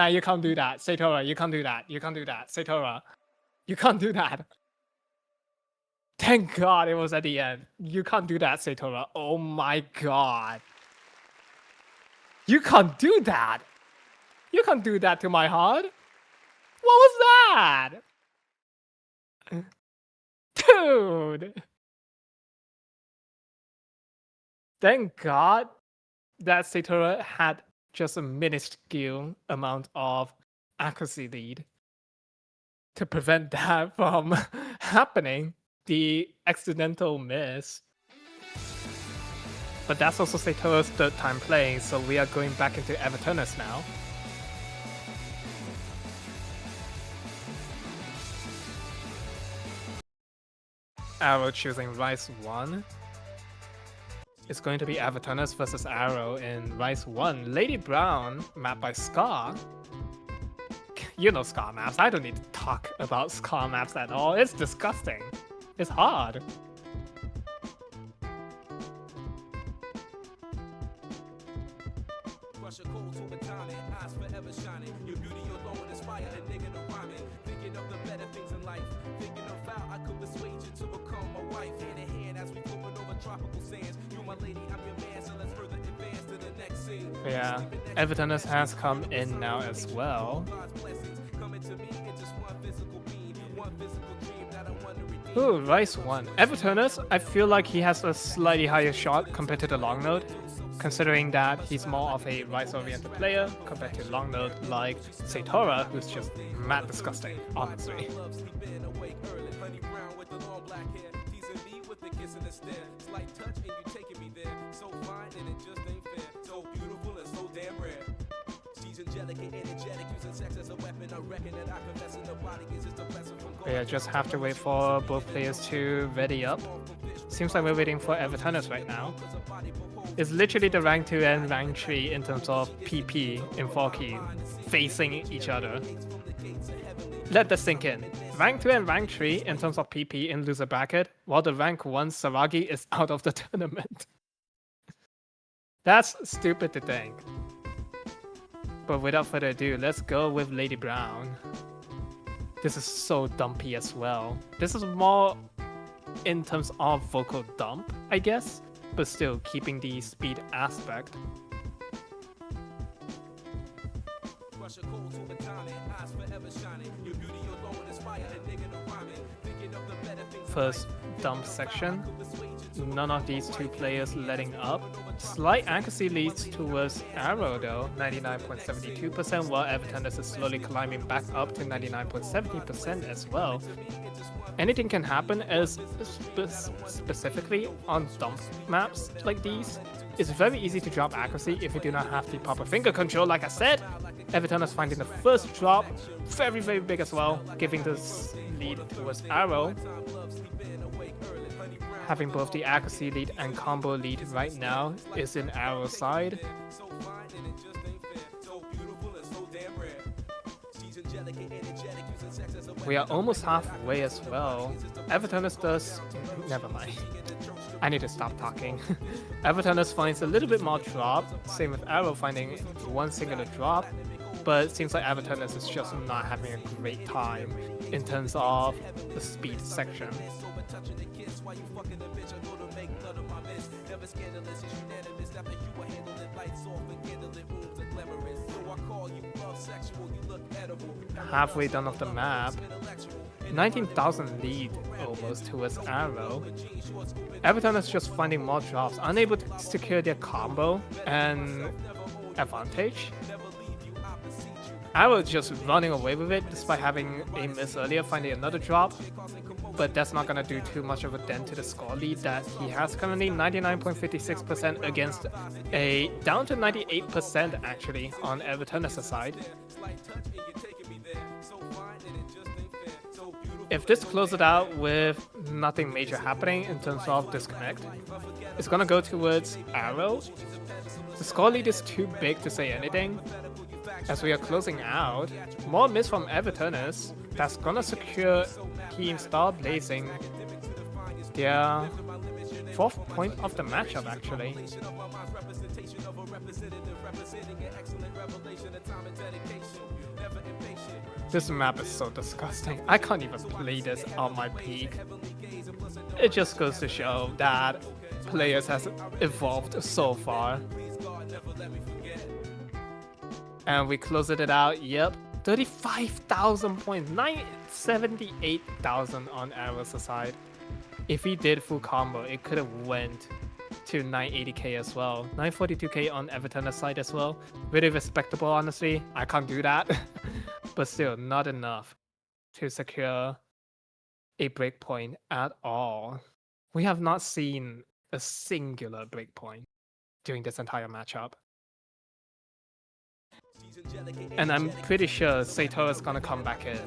you can't do that. Satora, you can't do that. You can't do that. Satora, you can't do that. Thank God it was at the end. You can't do that, Satora. Oh my God. You can't do that. You can't do that to my heart. What was that? Dude! Thank God that Satora had just a minuscule amount of accuracy lead to prevent that from happening. The accidental miss. But that's also Satora's third time playing, so we are going back into Femternus now. Arrow choosing Rise 1. It's going to be Femternus versus Arrow in Rise 1. Lady Brown, mapped by Scar. You know Scar maps. I don't need to talk about Scar maps at all. It's disgusting. It's hard. Yeah, Femternus has come in now as well. Ooh, Rise 1. Femternus, I feel like he has a slightly higher shot compared to the long node, considering that he's more of a Rise-oriented player compared to long node like Satora, who's just mad disgusting, honestly. Yeah, just have to wait for both players to ready up. Seems like we're waiting for Femternus right now. It's literally the rank 2 and rank 3 in terms of PP in 4-key facing each other. Let that sink in. Rank 2 and rank 3 in terms of PP in loser bracket, while the rank 1 Saragi is out of the tournament. That's stupid to think. But without further ado, let's go with Lady Brown. This is so dumpy as well. This is more in terms of vocal dump, I guess, but still keeping the speed aspect. First dump section. None of these two players letting up. Slight accuracy leads towards Arrow though, 99.72%, while Femternus is slowly climbing back up to 99.70% as well. Anything can happen, as specifically on dump maps like these. It's very easy to drop accuracy if you do not have the proper finger control, like I said. Femternus finding the first drop, very, very big as well, giving this lead towards Arrow. Having both the accuracy lead and combo lead right now is in Arrow's side. We are almost halfway as well. Femternus does... Never mind. I need to stop talking. Femternus finds a little bit more drop, same with Arrow finding one singular drop, but it seems like Femternus is just not having a great time in terms of the speed section. Halfway done of the map, 19,000 lead almost towards Arrow. Femternus just finding more drops, unable to secure their combo and advantage. Arrow just running away with it despite having a miss earlier, finding another drop. But that's not gonna do too much of a dent to the score lead that he has currently, 99.56% against a down to 98% actually on Femternus' side. If this closes out with nothing major happening in terms of disconnect, it's gonna go towards Arrow. The score lead is too big to say anything. As we are closing out, more miss from Femternus. That's gonna secure Team Starblazing their 4th point of the matchup actually. This map is so disgusting. I can't even play this on my peak. It just goes to show that players has evolved so far. And we closed it out, yep. 35,000 points, 978,000 on Arrow's side. If he did full combo, it could have went to 980k as well. 942k on Everton's side as well. Really respectable, honestly. I can't do that. But still, not enough to secure a breakpoint at all. We have not seen a singular breakpoint during this entire matchup. And I'm pretty sure Satora is gonna come back in.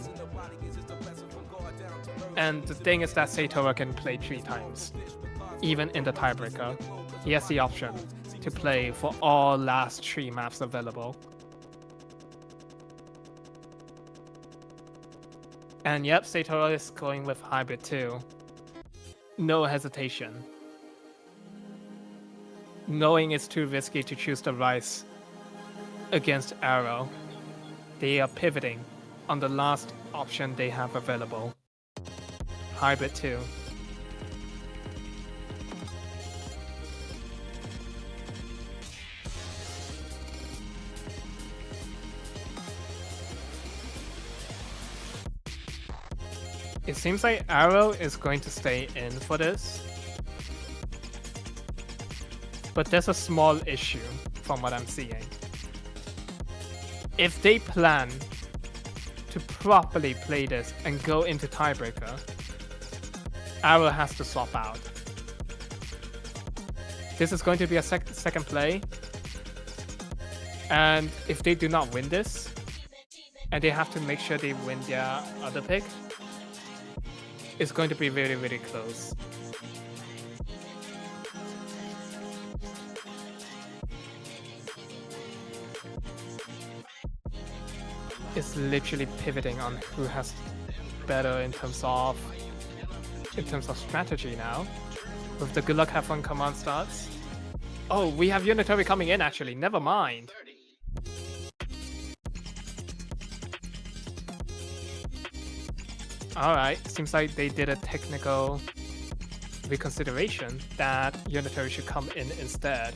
And the thing is that Satora can play 3 times, even in the tiebreaker. He has the option to play for all last 3 maps available. And yep, Satora is going with hybrid too. No hesitation. Knowing it's too risky to choose the Rice against Arrow, they are pivoting on the last option they have available. Hybrid 2. It seems like Arrow is going to stay in for this. But there's a small issue from what I'm seeing. If they plan to properly play this and go into tiebreaker, Arrow has to swap out. This is going to be a second play. And if they do not win this, and they have to make sure they win their other pick, it's going to be really, really close. It's literally pivoting on who has better in terms of strategy now. With the good luck have fun command starts. Oh, we have Unitary coming in actually, never mind. Alright, seems like they did a technical reconsideration that Unitary should come in instead.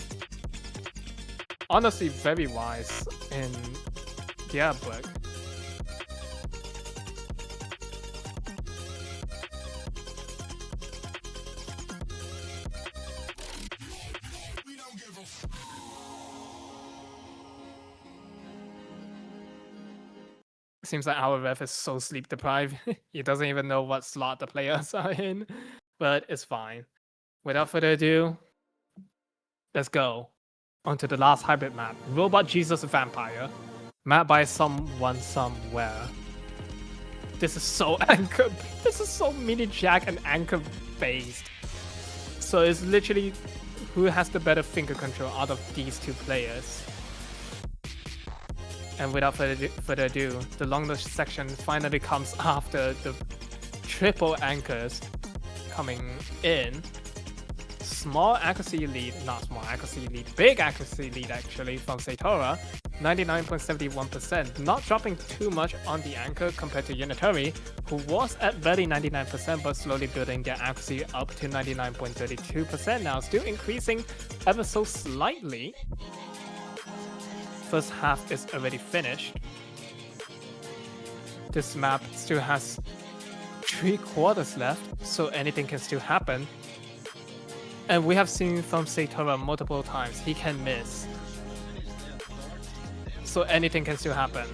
Honestly, very wise in their book. Seems like our ref is so sleep deprived. He doesn't even know what slot the players are in, but it's fine. Without further ado, let's go onto the last hybrid map, Robot Jesus Vampire, map by someone somewhere. This is so anchor. This is so mini jack and anchor based. So it's literally who has the better finger control out of these 2 players. And without further ado, the longest section finally comes after the triple anchors coming in. Small accuracy lead, not small accuracy lead, big accuracy lead actually from Satora, 99.71%, not dropping too much on the anchor compared to Unitary, who was at barely 99% but slowly building their accuracy up to 99.32% now, still increasing ever so slightly. First half is already finished. This map still has 3/4 left, so anything can still happen. And we have seen from Satora multiple times, he can miss. So anything can still happen.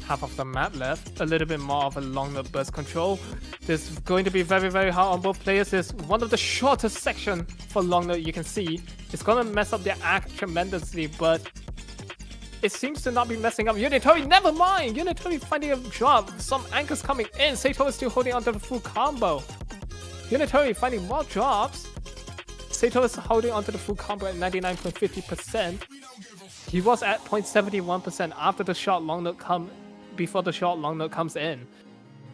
Half of the map left, a little bit more of a longer burst control. This is going to be very, very hard on both players. This is one of the shortest section for longer you can see. It's gonna mess up their act tremendously, but it seems to not be messing up. Unitary, never mind! Unitary finding a drop, some anchors coming in. Satora is still holding onto the full combo. Unitary finding more drops. Satora is holding onto the full combo at 99.50%. He was at 0.71% after the short long note before the short long note comes in.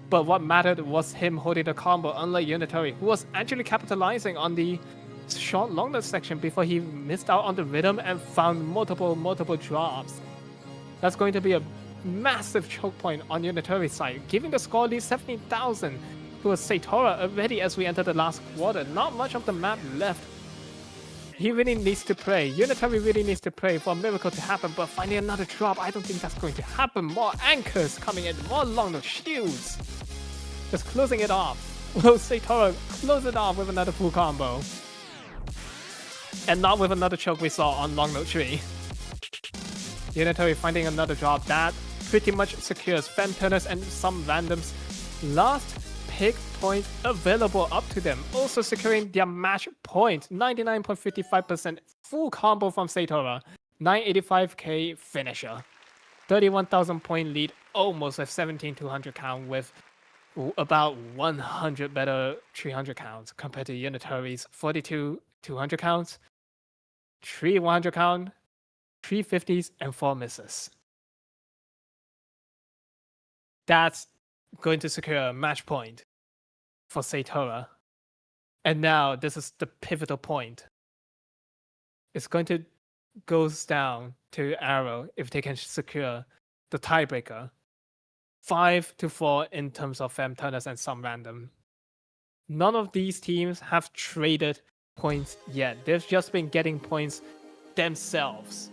But what mattered was him holding the combo, unlike Unitary, who was actually capitalizing on the short long note section before he missed out on the rhythm and found multiple drops. That's going to be a massive choke point on Unitary's side, giving the score lead 17,000. towards Satora already as we enter the last quarter. Not much of the map left. He really needs to pray. Unitary really needs to pray for a miracle to happen, but finding another drop, I don't think that's going to happen. More anchors coming in, more long shields. Just closing it off. Will Satora close it off with another full combo? And not with another choke we saw on Long Note Tree. Unitary finding another drop. That pretty much secures Femternus and some randoms. Last pick point available up to them. Also securing their match point. 99.55% full combo from Satora. 985k finisher. 31,000 point lead. Almost a 17,200 count with about 100 better 300 counts compared to Unitary's 42 200 counts. 3 100 count. 3 50s and 4 misses. That's going to secure a match point for Satora. And now this is the pivotal point. It's going to go down to Arrow if they can secure the tiebreaker. 5-4 in terms of Femternus and some random. None of these teams have traded points yet. They've just been getting points themselves.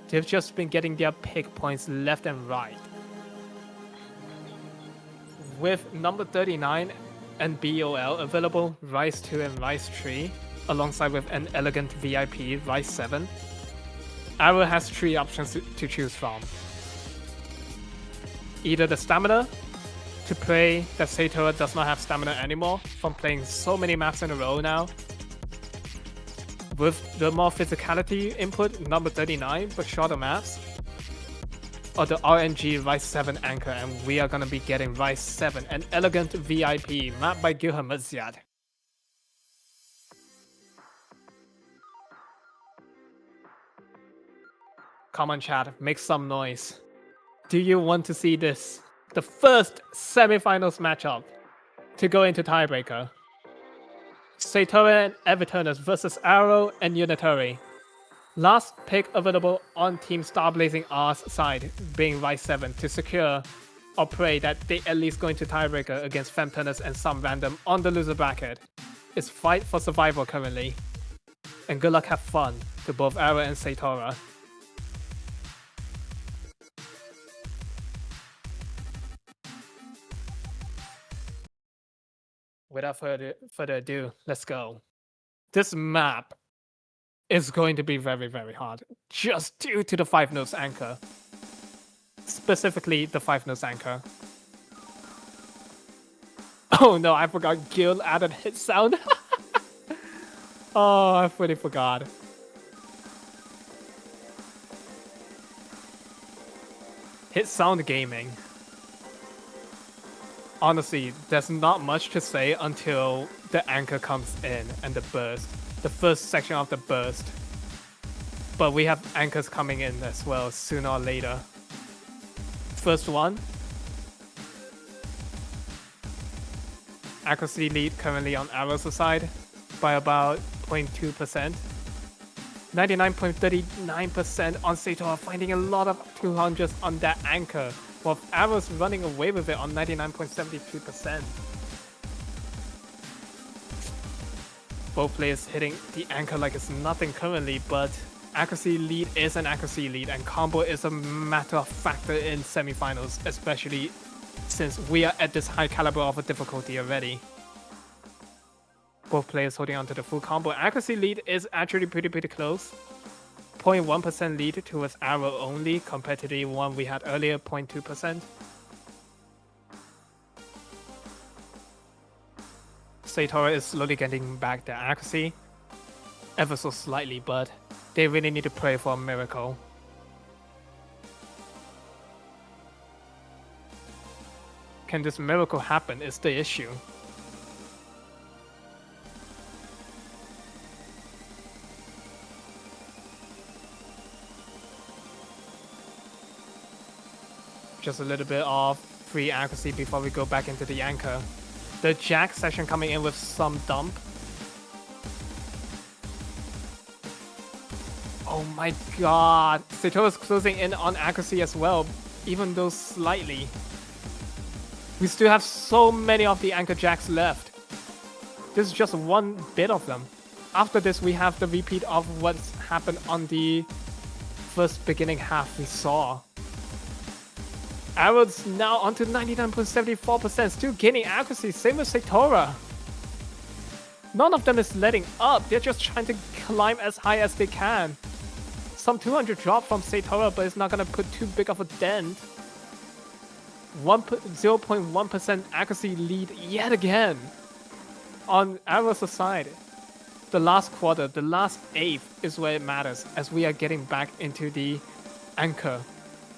They've just been getting their pick points left and right. With number 39 and BOL available, Rise 2 and Rise 3, alongside with an elegant VIP, Rise 7, Arrow has 3 options to choose from. Either the stamina, to pray that Satora does not have stamina anymore from playing so many maps in a row now. With the more physicality input, number 39, but shorter maps. Or the RNG Rise 7 anchor, and we are gonna be getting Rise 7, an elegant VIP, mapped by Gilham Maziad. Come on chat, make some noise. Do you want to see this? The first semifinals matchup to go into tiebreaker. Satora and Femternus versus Arrow and Unitary. Last pick available on Team Starblazing R's side being Rise 7 to secure or pray that they at least go into tiebreaker against Femternus and some random on the loser bracket. It's fight for survival currently. And good luck, have fun to both Arrow and Satora. Without further ado, let's go. This map is going to be very, very hard, just due to the 5 notes anchor. Specifically, the 5 notes anchor. Oh no, I forgot Gil added hit sound. Oh, I fully forgot. Hit sound gaming. Honestly, there's not much to say until the anchor comes in and the burst. The first section of the burst. But we have anchors coming in as well sooner or later. First one. Accuracy lead currently on Arrow's side by about 0.2%. 99.39% on Satora, finding a lot of 200s on that anchor, while Arrow's running away with it on 99.72%. Both players hitting the anchor like it's nothing currently, but accuracy lead is an accuracy lead, and combo is a matter of factor in semifinals, especially since we are at this high caliber of a difficulty already. Both players holding on to the full combo. Accuracy lead is actually pretty close. 0.1% lead towards Arrow only compared to the one we had earlier, 0.2%. Satora is slowly getting back their accuracy, ever so slightly, but they really need to pray for a miracle. Can this miracle happen is the issue. Just a little bit of free accuracy before we go back into the anchor. The Jack section coming in with some dump. Oh my god. Satora's closing in on accuracy as well, even though slightly. We still have so many of the Anchor Jacks left. This is just one bit of them. After this, we have the repeat of what's happened on the first beginning half we saw. Arrow's now onto 99.74%, still gaining accuracy, same with Satora. None of them is letting up, they're just trying to climb as high as they can. Some 200 drop from Satora, but it's not gonna put too big of a dent. 0.1% accuracy lead yet again on Arrow's side. The last quarter, the last eighth is where it matters, as we are getting back into the anchor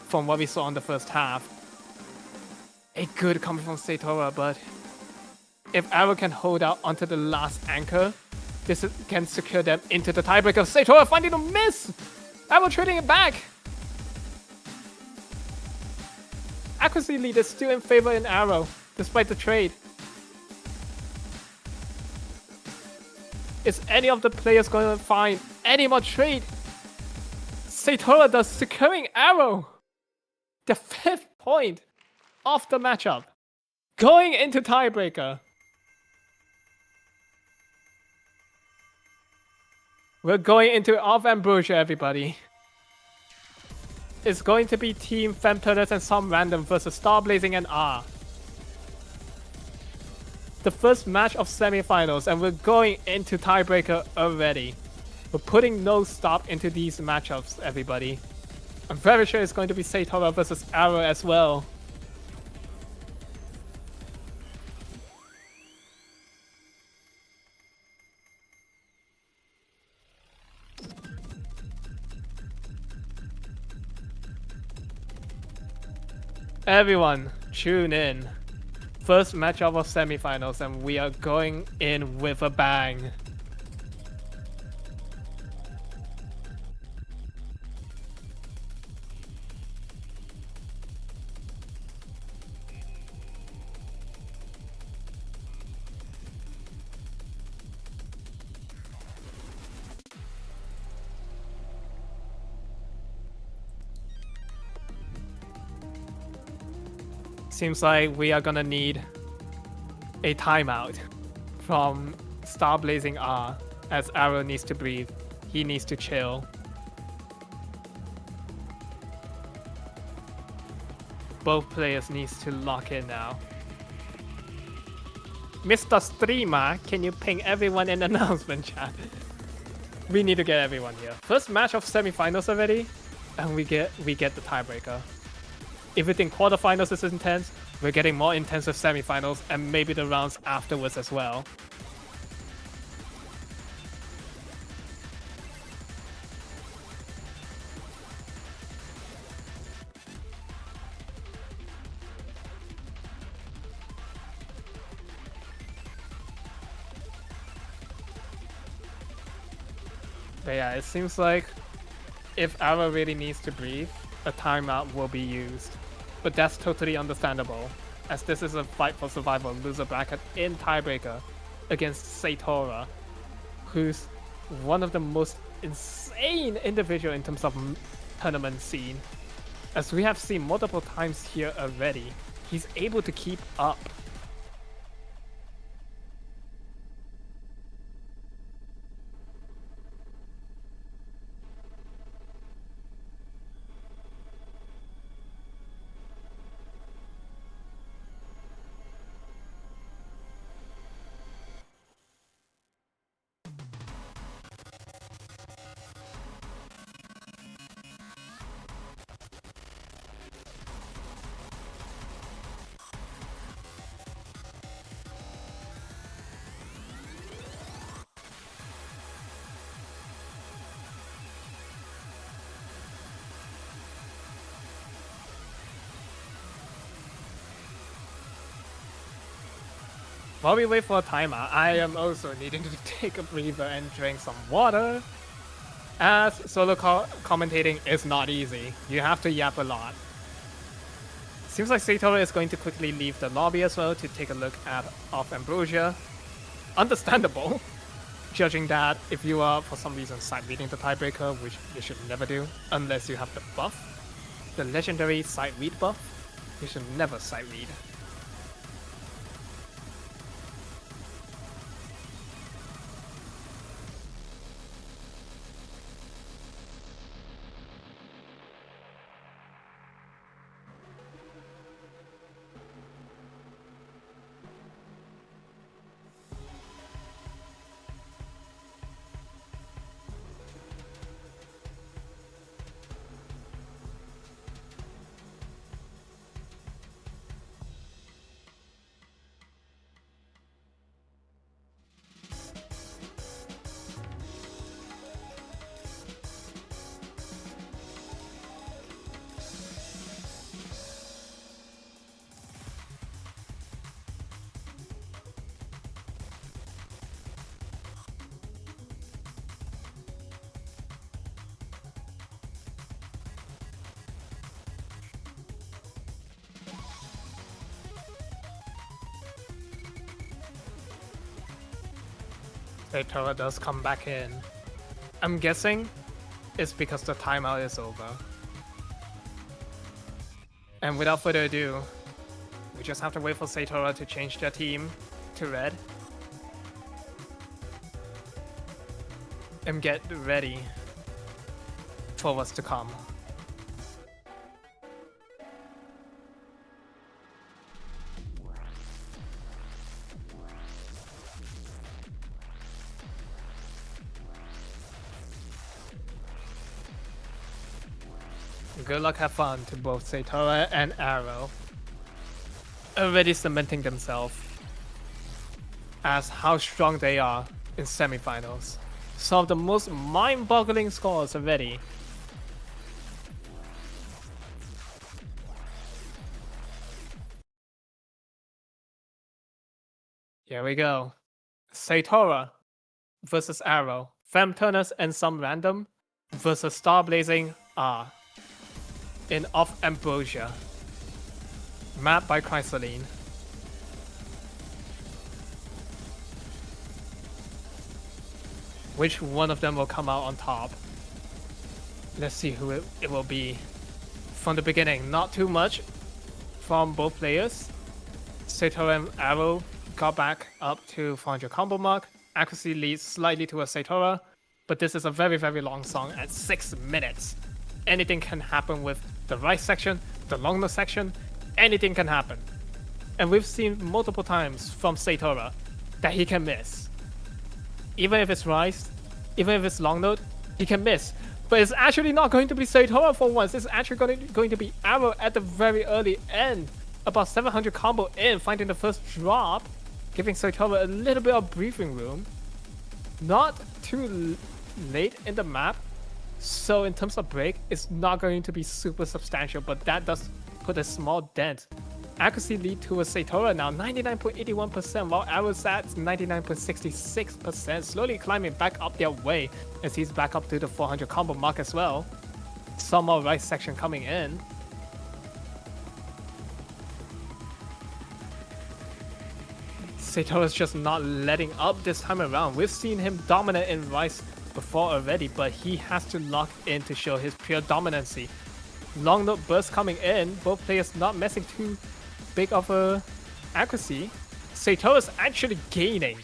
from what we saw in the first half. A good coming from Satora, but if Arrow can hold out onto the last anchor, this can secure them into the tiebreaker. Satora finding a miss! Arrow trading it back! Accuracy lead is still in favor in Arrow, despite the trade. Is any of the players going to find any more trade? Satora does, securing Arrow! The 5th point of the matchup. Going into tiebreaker. We're going into off Ambrosia, everybody. It's going to be Team Femternus and some random versus starblazing and R. The first match of semifinals, and we're going into tiebreaker already. We're putting no stop into these matchups, everybody. I'm very sure it's going to be Satora versus Arrow as well. Everyone, tune in. First matchup of semifinals, and we are going in with a bang. Seems like we are gonna need a timeout from starblazing R, as Arrow needs to breathe. He needs to chill. Both players needs to lock in now. Mr. Streamer, can you ping everyone in the announcement chat? We need to get everyone here. First match of semifinals already, and we get the tiebreaker. If we think quarterfinals is intense, we're getting more intensive semifinals and maybe the rounds afterwards as well. But yeah, it seems like if Arrow really needs to breathe, a timeout will be used. But that's totally understandable, as this is a fight for survival loser bracket in tiebreaker against Satora, who's one of the most insane individual in terms of tournament scene. As we have seen multiple times here already, he's able to keep up. While we wait for a timer, I am also needing to take a breather and drink some water, as solo commentating is not easy. You have to yap a lot. Seems like Satora is going to quickly leave the lobby as well to take a look at off Ambrosia. Understandable, judging that if you are for some reason side reading the tiebreaker, which you should never do unless you have the buff, the legendary side read buff, you should never side read. Daytona does come back in. I'm guessing it's because the timeout is over. And without further ado, we just have to wait for Satora to change their team to red. And get ready for what's to come. Good luck, have fun to both Satora and Arrow. Already cementing themselves as how strong they are in semifinals. Some of the most mind-boggling scores already. Here we go. Satora versus Arrow. Femternus and some random versus starblazing R. In Off Ambrosia. Map by Chrysaline. Which one of them will come out on top? Let's see who it will be. From the beginning, not too much from both players. Satora and Arrow got back up to 400 combo mark. Accuracy leads slightly towards Satora, but this is a very, very long song at 6 minutes. Anything can happen with the right section, the long note section, anything can happen. And we've seen multiple times from Satora that he can miss. Even if it's rise, even if it's long note, he can miss. But it's actually not going to be Satora for once. It's actually going to be Arrow at the very early end. About 700 combo in, finding the first drop, giving Satora a little bit of breathing room. Not too late in the map. So in terms of break, it's not going to be super substantial, but that does put a small dent. Accuracy lead towards Satora now, 99.81%, while Arrow's at 99.66%, slowly climbing back up their way as he's back up to the 400 combo mark as well. Some more right section coming in. Satora's just not letting up this time around. We've seen him dominant in Rice before already, but he has to lock in to show his pure dominancy. Long note burst coming in, both players not messing too big of a accuracy. Satora's actually gaining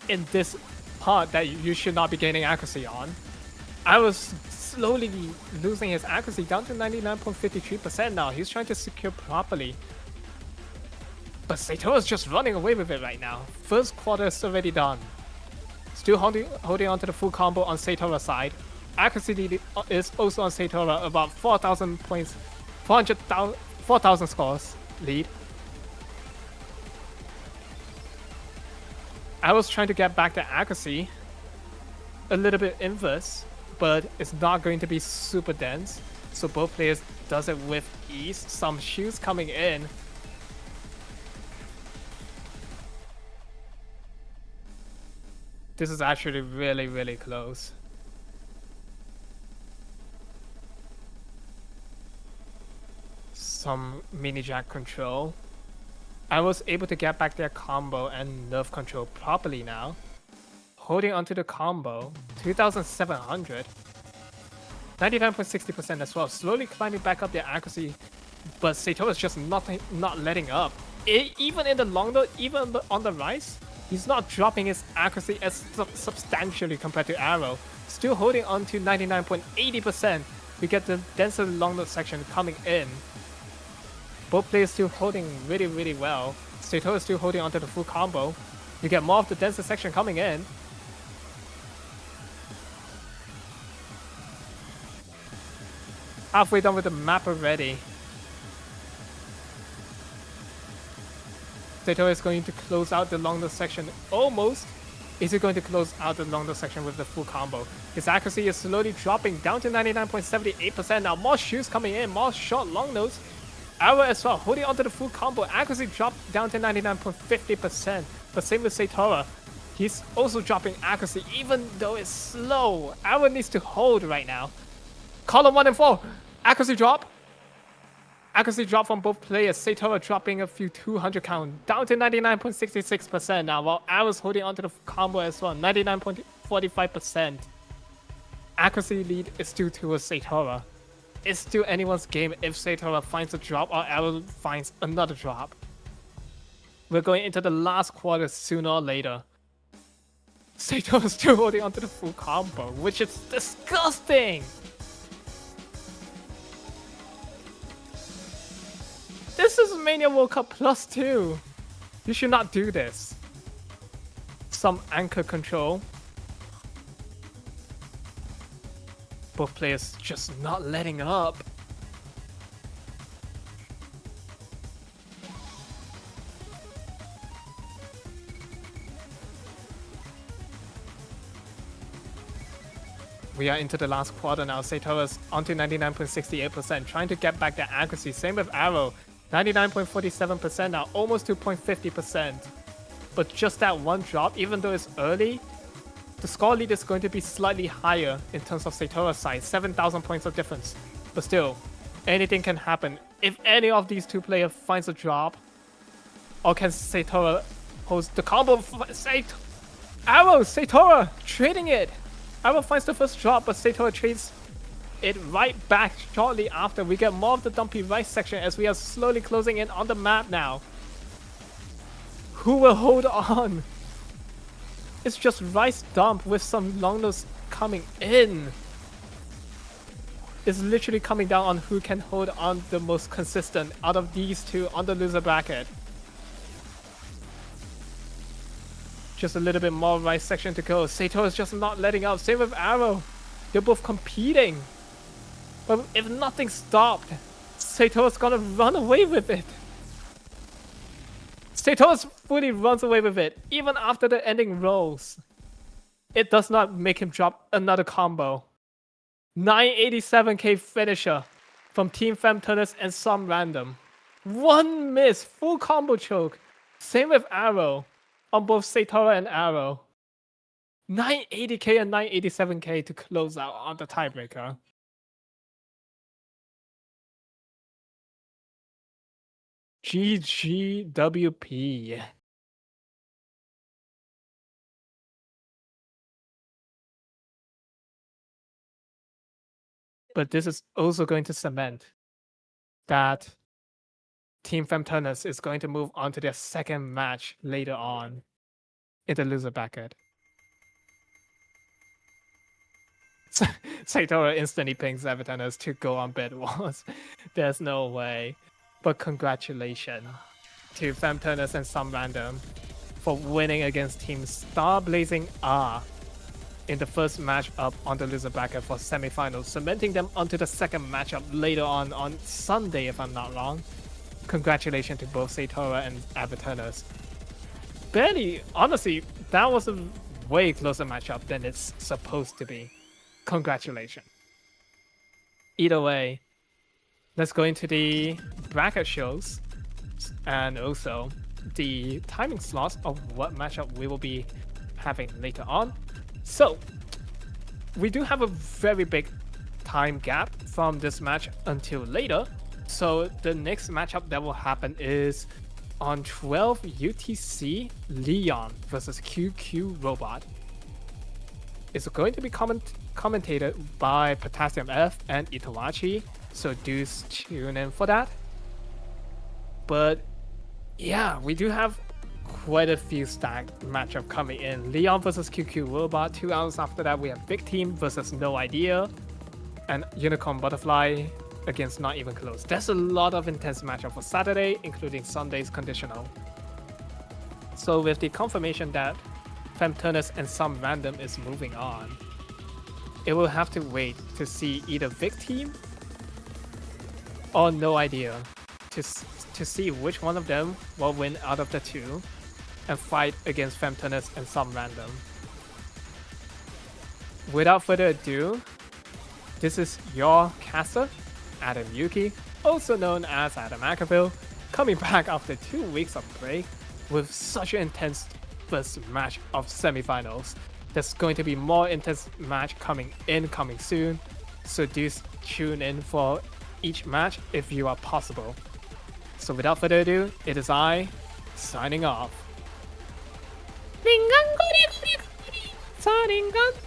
in this part that you should not be gaining accuracy on. I was slowly losing his accuracy down to 99.53% now. He's trying to secure properly. But Satora's just running away with it right now. First quarter is already done. Still holding on to the full combo on Satora's side. Accuracy lead is also on Satora, about 4,000 points, 4,000 scores lead. I was trying to get back the accuracy, a little bit inverse, but it's not going to be super dense. So both players does it with ease. Some shoes coming in. This is actually really, really close. Some mini jack control. I was able to get back their combo and nerf control properly now. Holding onto the combo, 2,700. 99.60% as well. Slowly climbing back up their accuracy, but Satora's just not letting up. Even in the long note, even on the rise, he's not dropping his accuracy as substantially compared to Arrow. Still holding on to 99.80%. We get the denser long note section coming in. Both players still holding really, really well. Satora is still holding onto the full combo. We get more of the denser section coming in. Halfway done with the map already. Satora is going to close out the long note section almost. Is he going to close out the long note section with the full combo? His accuracy is slowly dropping down to 99.78% now. More shoes coming in, more short long notes. Arrow as well, holding onto the full combo. Accuracy dropped down to 99.50%. But same with Satora. He's also dropping accuracy even though it's slow. Arrow needs to hold right now. Column 1 and 4. Accuracy drop. Accuracy drop from both players. Satora dropping a few 200 count down to 99.66% now, while Arrow's holding onto the combo as well, 99.45%. Accuracy lead is still towards Satora. It's still anyone's game if Satora finds a drop or Arrow finds another drop. We're going into the last quarter sooner or later. Satora's still holding onto the full combo, which is disgusting! This is Mania World Cup +2. You should not do this. Some anchor control. Both players just not letting up. We are into the last quarter now. Satora's onto 99.68%, trying to get back the accuracy. Same with Arrow, 99.47% now, almost to 0.50%. But just that one drop, even though it's early, the score lead is going to be slightly higher in terms of Satora's side, 7,000 points of difference. But still, anything can happen. If any of these two players finds a drop, or can Satora host the combo? Arrow, Satora, trading it! Arrow finds the first drop, but Satora trades it right back shortly after. We get more of the dumpy rice section as we are slowly closing in on the map now. Who will hold on? It's just rice dump with some long nose coming in. It's literally coming down on who can hold on the most consistent out of these two on the loser bracket. Just a little bit more rice section to go. Sato is just not letting up. Same with Arrow. They're both competing. But if nothing stopped, Sato's gonna run away with it. Sato's fully runs away with it, even after the ending rolls. It does not make him drop another combo. 987k finisher from Team Femternus and some random. One miss, full combo choke. Same with Arrow on both Satora and Arrow. 980k and 987k to close out on the tiebreaker. GGWP. But this is also going to cement that Team Femternus is going to move on to their second match later on in the loser bracket. Satora instantly pings Femternus to go on bed wars. There's no way. But congratulations to Femternus and some random for winning against Team Starblazing R in the first matchup on the loser bracket for semifinals, cementing them onto the second matchup later on Sunday, if I'm not wrong. Congratulations to both Satora and Femternus. Barely, honestly, that was a way closer matchup than it's supposed to be. Congratulations. Either way, let's go into the bracket shows and also the timing slots of what matchup we will be having later on. So, we do have a very big time gap from this match until later. So the next matchup that will happen is on 12 UTC, Leon versus QQ Robot. It's going to be commentated by Potassium F and Itawachi, so do tune in for that. But yeah, we do have quite a few stacked matchup coming in. Leon versus QQ Robot. 2 hours after that, we have Big Team versus No Idea, and Unicorn Butterfly against Not Even Close. There's a lot of intense matchup for Saturday, including Sunday's conditional. So with the confirmation that Femternus and some random is moving on, it will have to wait to see either Big Team or No Idea to see which one of them will win out of the two and fight against Femternus and some random. Without further ado, this is your caster, Adam Yuuki, also known as Adam Ackerville, coming back after 2 weeks of break with such an intense first match of semifinals. There's going to be more intense match coming soon, so do tune in for each match if you are possible. So without further ado, it is I, signing off. Signing off.